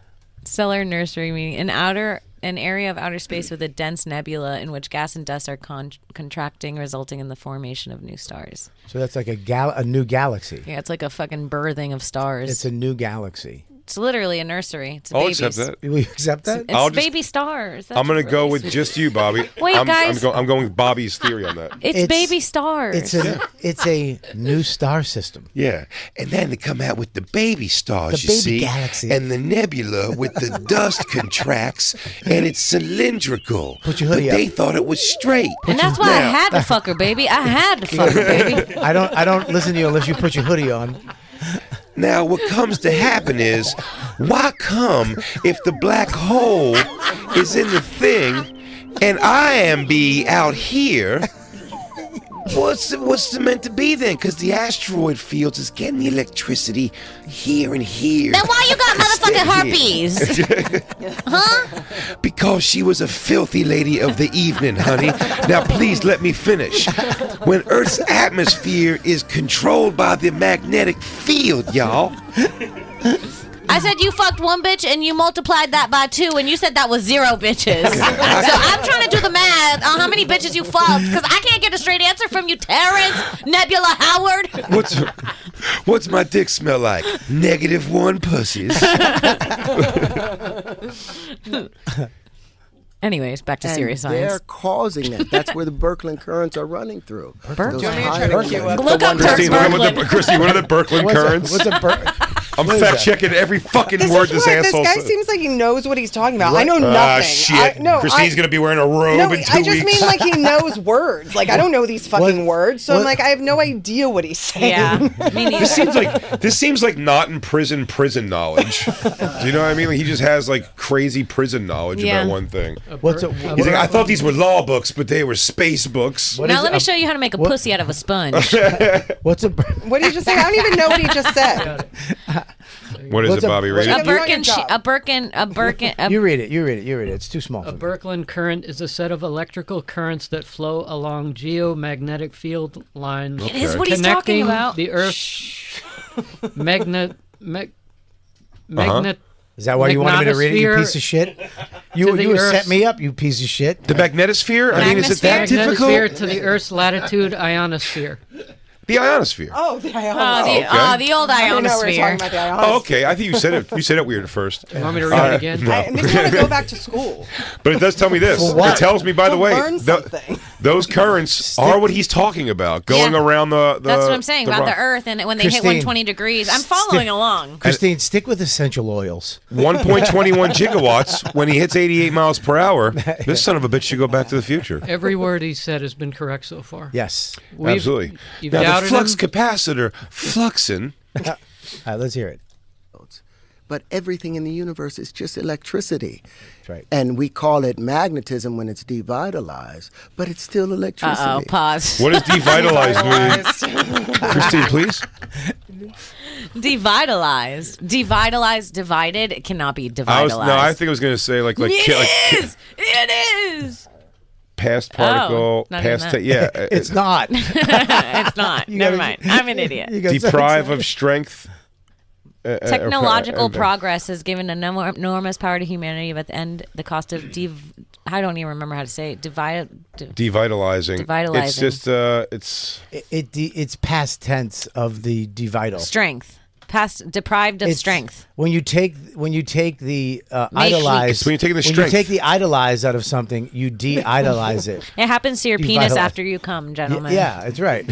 Stellar nursery meaning an area of outer space with a dense nebula in which gas and dust are contracting, resulting in the formation of new stars. So that's like a new galaxy. Yeah, it's like a fucking birthing of stars. It's a new galaxy. It's literally a nursery. It's I'll babies. accept that. Will you accept that? It's baby stars. That's I'm going to really go with sweet. just you, Bobby. Wait, guys. I'm going with Bobby's theory on that. It's baby stars. It's a new star system. Yeah, and then they come out with the baby stars, The you baby see, galaxy. and the nebula with the dust contracts, and it's cylindrical. Put your hoodie but up. they thought it was straight. And that's why I had to fuck her, baby. I had to fuck her, baby. I don't listen to you unless you put your hoodie on. Now, what comes to happen is, why come if the black hole is in the thing, and I am out here? What's it meant to be then? Because the asteroid fields is getting the electricity here and here. Then why you got motherfucking herpes? Huh? Because she was a filthy lady of the evening, honey. Now, please let me finish. When Earth's atmosphere is controlled by the magnetic field, y'all. I said you fucked one bitch and you multiplied that by 2, and you said that was 0 bitches. So I'm trying to do the math on how many bitches you fucked, because I can't get a straight answer from you, Terrence Nebula Howard. What's my dick smell like? -1 pussies. Anyways, back to serious They're science. causing that. That's where the Birkeland currents are running through. Do Those you want me to higher try to cue up? Look up Kirk Birkeland. Christy, what are the Birkeland currents? What's a I'm fact checking every fucking This word is this why asshole this guy says. seems like he knows what he's talking about. I know nothing. Shit. Christine's going to be wearing a robe No, in 2 I just weeks. mean like he knows words. Like I don't know these fucking words, so I'm like I have no idea what he's saying. Yeah, me neither. This seems like not in prison knowledge. Do you know what I mean? Like he just has like crazy prison knowledge Yeah. about one thing. What's a He's like, I thought these were law books, but they were space books. Now let me show you how to make a pussy out of a sponge. What's a What did he just say? I don't even know what he just said. What is it, Bobby? Read A it. Birkin. You read it. It's too small. A Birkeland current is a set of electrical currents that flow along geomagnetic field lines. It is what he's talking connecting about. the Earth's magnet. Is that why you wanted me to read it, you magnetosphere piece of shit? to You the set Earth's- me up, you piece of shit. The magnetosphere? I mean, is it that difficult? Magnetosphere to the Earth's latitude ionosphere. The ionosphere. Oh, the ionosphere. The old I didn't know we were talking ionosphere. about the ionosphere. Oh, okay. I think you said it. You said it weird at first. You want me to read it again? No. It makes me want to go back to school. But it does tell me this. For what? It tells me, by the To way, learn something. those currents are what he's talking about, going Yeah. around the. That's what I'm saying about the rock. Earth, and when they hit Christine, 120 degrees. I'm following along. Christine, stick with essential oils. 1.21 gigawatts when he hits 88 miles per hour. This son of a bitch should go back to the future. Every word he said has been correct so far. Yes. Absolutely. You've Now, the doubted flux him? capacitor, fluxing. All right, let's hear it. But everything in the universe is just electricity. That's right. And we call it magnetism when it's devitalized, but it's still electricity. Uh-oh, pause. What does devitalized mean? Christine, please. Devitalized, divided. It cannot be devitalized. I think I was going to say like It is. past particle, not even past that. yeah. It's not. It's not. Never gotta- mind. I'm an idiot. You gotta Deprive of strength. Technological progress has given enormous power to humanity, but at the end, the cost of I don't even remember how to say it. Devitalizing. Devitalizing. It's just It's past tense of the devital. strength. Deprived of It's- strength. When you take the idolize, It's when you're taking the when strength. you take the idolize out of something, you de-idolize it. It happens to your penis Devitalize. after you come, gentlemen. Yeah, it's right.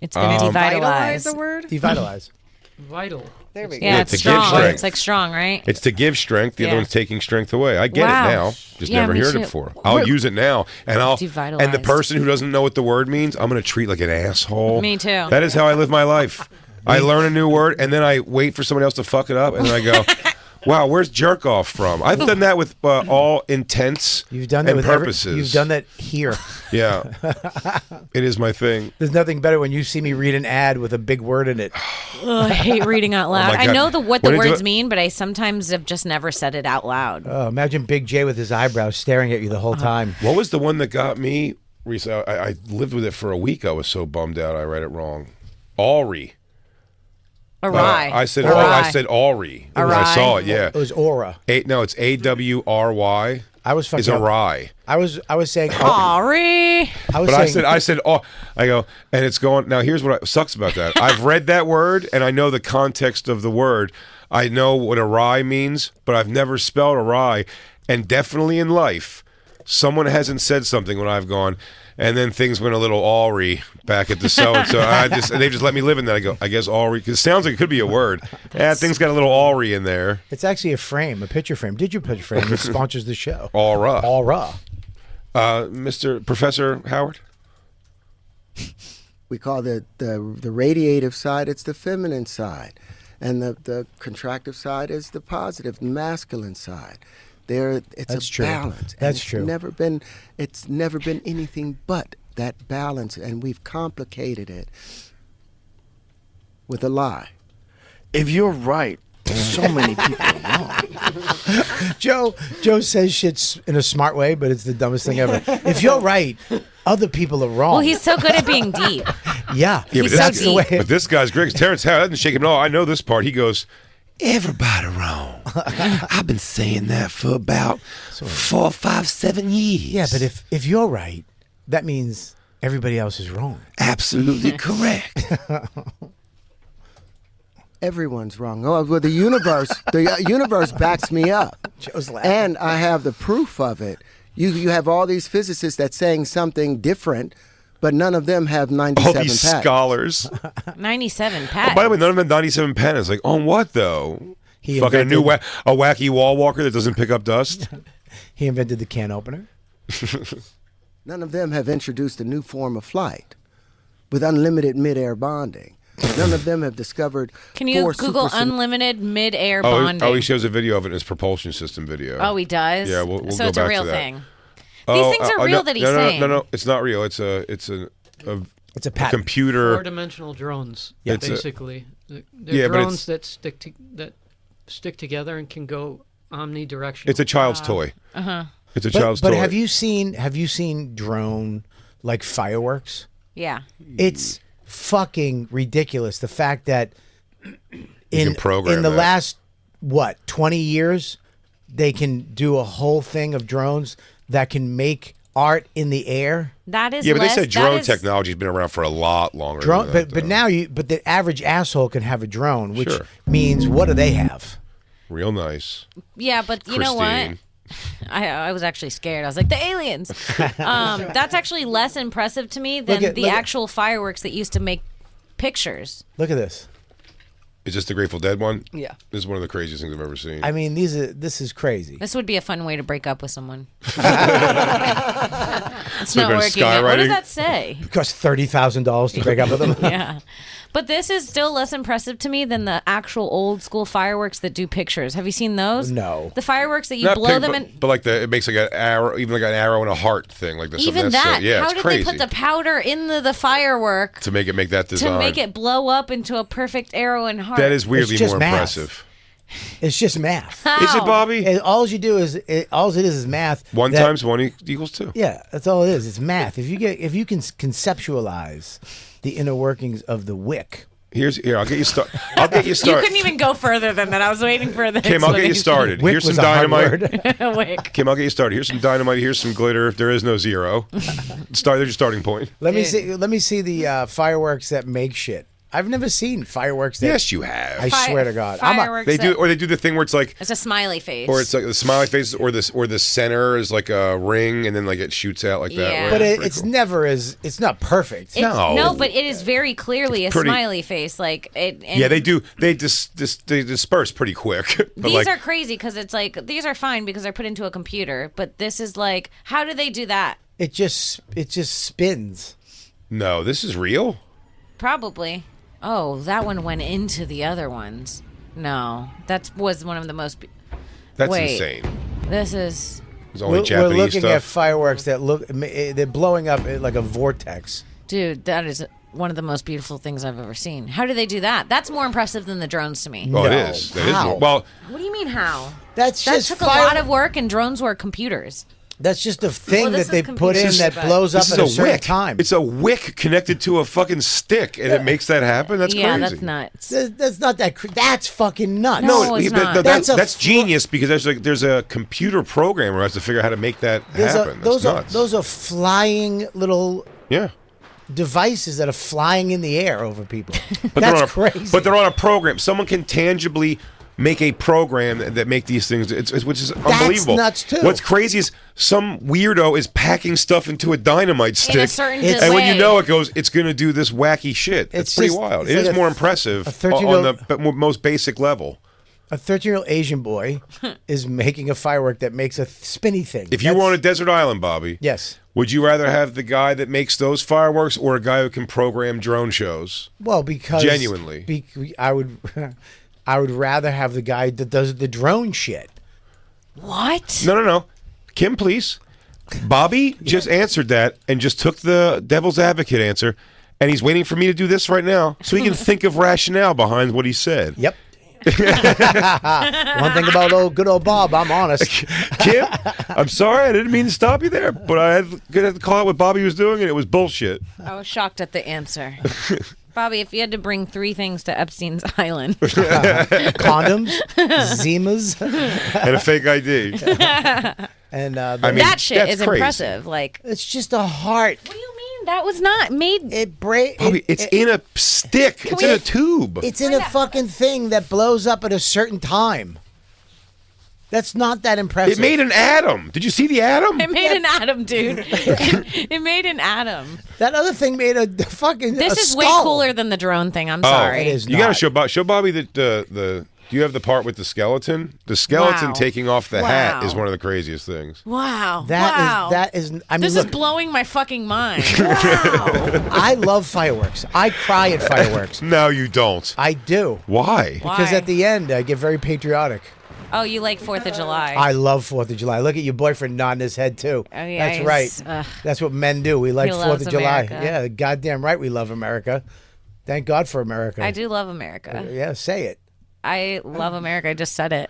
It's been Vitalize devitalized. the word? Devitalize. Vital. There we go. Yeah, Yeah, it's to give strong. strength. It's like strong, right? it's to give strength. The other Yeah. one's taking strength away. I get Wow. it now. Just Yeah, never me heard too. it before. I'll use it now, and and the Devitalized. person who doesn't know what the word means, I'm going to treat like an asshole. Me too. That is how I live my life. I learn a new word, and then I wait for somebody else to fuck it up, and then I go, "Wow, where's jerk off from?" I've done that with all intents You've done that and with purposes. you've done that here. Yeah, it is my thing. There's nothing better when you see me read an ad with a big word in it. Ugh, I hate reading out loud. my I God. know what the When I do words it- mean, but I sometimes have just never said it out loud. Imagine Big J with his eyebrows staring at you the whole time. What was the one that got me recently? I lived with it for a week. I was so bummed out. I read it wrong. Alri. Awry. I said Awry. I said Alri when I Awry. saw it. Yeah. It was aura. No, it's AWRY. I was fucking Is awry. I was saying. Sorry. I was But saying. I said, oh, I go, and it's going. Now, here's what sucks about that. I've read that word, and I know the context of the word. I know what awry means, but I've never spelled awry. And definitely in life, someone hasn't said something when I've gone, and then things went a little awry back at the so-and-so. They just let me live in that. I go, I guess awry, because it sounds like it could be a word. Yeah, things got a little awry in there. It's actually a frame, a picture frame. Digital picture frame that sponsors the show. Aura. Aura. Mr. Professor Howard? We call the radiative side, it's the feminine side. And the contractive side is the positive, masculine side. It's a balance. That's true. It's never been anything but that balance, and we've complicated it with a lie. If you're right, so many people are wrong. Joe says shit in a smart way, but it's the dumbest thing ever. If you're right, other people are wrong. Well, he's so good at being deep. Yeah, he's so deep. But this guy's great. 'Cause Terrence Howard doesn't shake him at all. I know this part. He goes, everybody wrong. I've been saying that for about 4, 5, 7 years. Yeah, but if you're right, that means everybody else is wrong. Absolutely correct. Everyone's wrong. Oh, well, the universe backs me up, and I have the proof of it. You have all these physicists that's saying something different, but none of them have 97 all these patents. scholars. 97 patents. Oh, by the way, none of them have 97 patents. Like, on what though? He Fucking invented- a wacky wall walker that doesn't pick up dust. He invented the can opener. None of them have introduced a new form of flight with unlimited mid-air bonding. None of them have discovered. Can you Google unlimited mid-air bonding? Oh, he shows a video of it in his propulsion system video. Oh, he does? Yeah, we'll so go it's back a real to that. thing. These things are real that he's saying. No, it's not real. It's a patent. computer. 4-dimensional drones, Yeah. basically. They're drones that stick together and can go omnidirectional. It's a child's toy. It's a child's toy. But have you seen drone like fireworks? Yeah. It's fucking ridiculous. The fact that in the that. last 20 years they can do a whole thing of drones that can make art in the air. That is but less, they said drone technology's been around for a lot longer. Drone, than that, but now the average asshole can have a drone, which Sure. means what do they have? Real nice. Yeah, but you know what? Christine. I was actually scared. I was like, the aliens. That's actually less impressive to me than the actual fireworks that used to make pictures. Look at this. Is this the Grateful Dead one? Yeah. This is one of the craziest things I've ever seen. I mean, this is crazy. This would be a fun way to break up with someone. It's So not go to working. What skywriting? does that say? It costs $30,000 to break up with them. Yeah. But this is still less impressive to me than the actual old school fireworks that do pictures. Have you seen those? No. The fireworks that you Not blow pig, them but, in. but like it makes like an arrow, even like an arrow and a heart thing, like this. Even that. Yeah, How it's did crazy. they put the powder in the firework to make that design? to make it blow up into a perfect arrow and heart? That is weirdly It's just more math. impressive. It's just math. How? Is it, Bobby? And all you do is all it is math. 1 times 1 equals 2. Yeah, that's all it is. It's math. If you can conceptualize the inner workings of the wick. Here, I'll get you started. You couldn't even go further than that. I was waiting for the Kim, I'll get you started. Wick Here's some was a hard dynamite. word. Wick. Kim, I'll get you started. Here's some dynamite. Here's some glitter. There is no zero. There's your starting point. Let me see the fireworks that make shit. I've never seen fireworks that. Yes, you have. I swear to God. Fireworks They do the thing where it's like, It's a smiley face. or it's like the smiley face, or the center is like a ring, and then like it shoots out like that. Yeah. But Pretty it's cool. never as. It's not perfect. No. but it is very clearly a pretty- smiley face. Like it. And Yeah, they do. They disperse pretty quick. But These like, are crazy because it's like these are fine because they're put into a computer. But this is like, how do they do that? It just spins. no, this is real. Probably. Oh, that one went into the other ones. No, that was one of the most. That's Wait. insane. This is. It's only We're Japanese looking stuff. at fireworks that look. They're blowing up like a vortex. Dude, that is one of the most beautiful things I've ever seen. How do they do that? That's more impressive than the drones to me. Oh, it No. is. That is How? more. Well, What do you mean how? That's That just took a lot of work, and drones were computers. That's just a thing Well, this that they is put in computers, that but- blows up this at is a certain wick. time. It's a wick connected to a fucking stick, and it makes that happen. That's Yeah, crazy. that's nuts. That's not that. That's fucking nuts. No, it's not. That's genius because there's a computer programmer who has to figure out how to make that happen. That's nuts. Those are flying little yeah. devices that are flying in the air over people. But That's they're on crazy. But they're on a program. Someone can tangibly make a program that make these things, which is unbelievable. nuts, too. What's crazy is some weirdo is packing stuff into a dynamite stick, In a certain and when you way. know it goes, it's going to do this wacky shit. It's pretty just- wild. it's It like is a- more impressive a on 13-year-old the most basic level. A 13-year-old Asian boy is making a firework that makes a spinny thing. If you were on a desert island, Bobby, yes. would you rather have the guy that makes those fireworks or a guy who can program drone shows? Well, because Genuinely. I would rather have the guy that does the drone shit. What? No. Kim, please. Bobby just answered that and just took the devil's advocate answer, and he's waiting for me to do this right now so he can think of rationale behind what he said. Yep. One thing about good old Bob, I'm honest. Kim, I'm sorry, I didn't mean to stop you there, but I had to call out what Bobby was doing, and it was bullshit. I was shocked at the answer. Bobby, if you had to bring 3 things to Epstein's Island. Condoms, Zimas, And a fake ID. and I mean, that shit that's is crazy. impressive. Like, it's just a heart. what do you mean? That was not made. Bobby, it's in a stick. It's in a tube. It's in a fucking thing that blows up at a certain time. That's not that impressive. It made an atom. Did you see the atom? It made an atom, dude. It made an atom. That other thing made a fucking. This a is way skull. cooler than the drone thing. I'm sorry. It is You got to show Bobby that the. Do you have the part with the skeleton? The skeleton Wow. taking off the hat Wow. is one of the craziest things. Wow. That is. I mean, This look, is blowing my fucking mind. I love fireworks. I cry at fireworks. No, you don't. I do. Why? Because Why? at the end, I get very patriotic. Oh, you like 4th of July. I love 4th of July. Look at your boyfriend nodding his head, too. Oh, yeah, That's he's- right. ugh. That's what men do. We like He 4th loves of July. America. Yeah, goddamn right we love America. Thank God for America. I do love America. Yeah, say it. I love America. I just said it.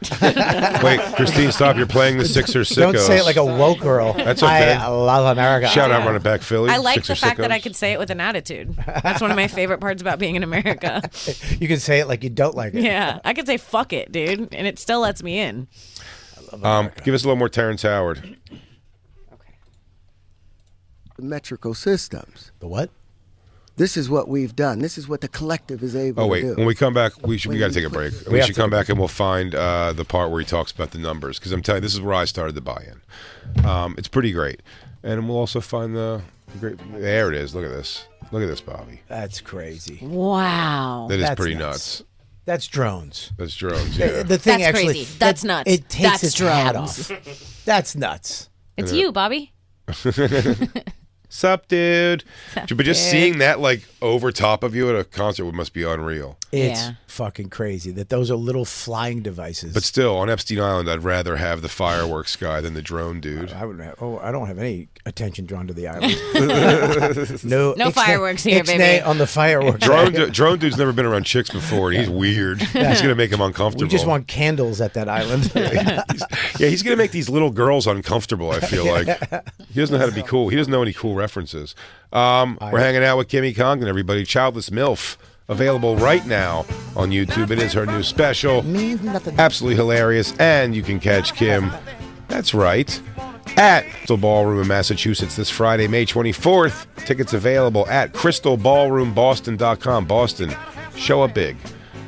Wait, Christine, stop. You're playing the Sixers sickos. Don't say it like a woke girl. That's okay. I love America. Shout out, running back Philly. I like Sixers the fact that sickos. I could say it with an attitude. That's one of my favorite parts about being in America. You can say it like you don't like it. Yeah, I could say fuck it, dude, and it still lets me in. Give us a little more Terrence Howard. The metrical systems. The what? This is what we've done. This is what the collective is able Oh to wait, do. when we come back, we got to take a break. We have should to come back and we'll find the part where he talks about the numbers because I'm telling you, this is where I started to buy in. It's pretty great, and we'll also find the great. There it is. Look at this. Look at this, Bobby. That's crazy. Wow. That is That's pretty nuts. nuts. That's drones. That's drones. Yeah. The thing That's actually. crazy. That's nuts. It takes That's its hat drones. off. That's nuts. It's you, Bobby. Sup, dude? But just dude. seeing that like over top of you at a concert must be unreal. It's Yeah. fucking crazy that those are little flying devices. But still, on Epstein Island, I'd rather have the fireworks guy than the drone dude. I wouldn't have, I don't have any attention drawn to the island. No No fireworks here, ixnay baby. on the fireworks. Drone dude's never been around chicks before, and he's weird. He's gonna make him uncomfortable. We just want candles at that island. he's gonna make these little girls uncomfortable. I feel like he doesn't know how to be cool. He doesn't know any cool references. We're hanging out with Kimmy Congdon, everybody. Childless MILF, available right now on YouTube. It is her new special. Means nothing. Absolutely hilarious, and you can catch Kim. That's right. At Crystal Ballroom in Massachusetts this Friday, May 24th. Tickets available at crystalballroomboston.com. Boston, show up big.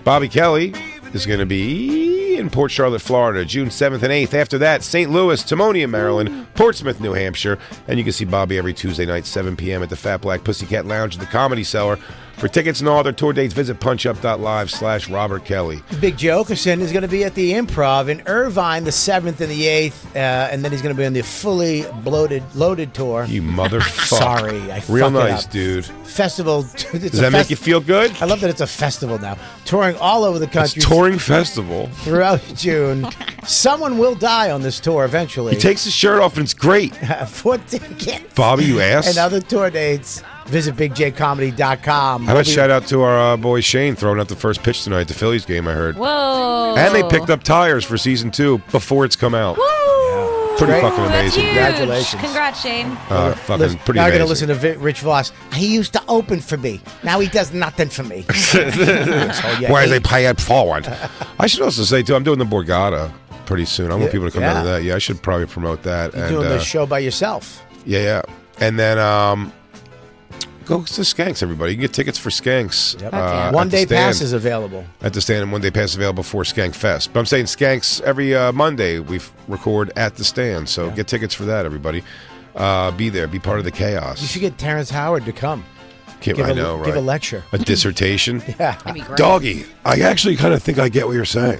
Bobby Kelly is going to be in Port Charlotte, Florida, June 7th and 8th. After that, St. Louis, Timonium, Maryland, Portsmouth, New Hampshire. And you can see Bobby every Tuesday night, 7 p.m. at the Fat Black Pussycat Lounge at the Comedy Cellar. For tickets and all other tour dates, visit punchup.live/Robert Kelly. Big Joe Okerson is going to be at the Improv in Irvine the 7th and the 8th, and then he's going to be on the fully loaded tour. You motherfucker. Sorry, I Real fucked it nice, up. dude. Festival. Does that make you feel good? I love that it's a festival now. Touring all over the It's country touring festival. throughout June. Someone will die on this tour eventually. He takes his shirt off and it's great. For tickets Bobby, you ass. and other tour dates, visit bigjcomedy.com. How about shout out to our boy Shane throwing out the first pitch tonight at the Phillies game, I heard. Whoa. And they picked up tires for season 2 before it's come out. Pretty Great. fucking That's amazing. huge. Congratulations. Congrats, Shane. Fucking pretty now I got to amazing. listen to Rich Voss. He used to open for me. Now he does nothing for me. Whereas they pay it forward. I should also say, too, I'm doing the Borgata pretty soon. I want people to come down to that. Yeah, I should probably promote that. You're and doing the show by yourself. Yeah. And then go to Skanks, everybody. You can get tickets for Skanks. Yep. At One the day stand. pass is available. At the stand, and one day pass available for Skank Fest. But I'm saying Skanks every Monday we record at the stand, so get tickets for that, everybody. Be there, be part of the chaos. You should get Terrence Howard to come. I know, right? Give a lecture. A dissertation. Yeah. That'd be great. Doggy, I actually kind of think I get what you're saying.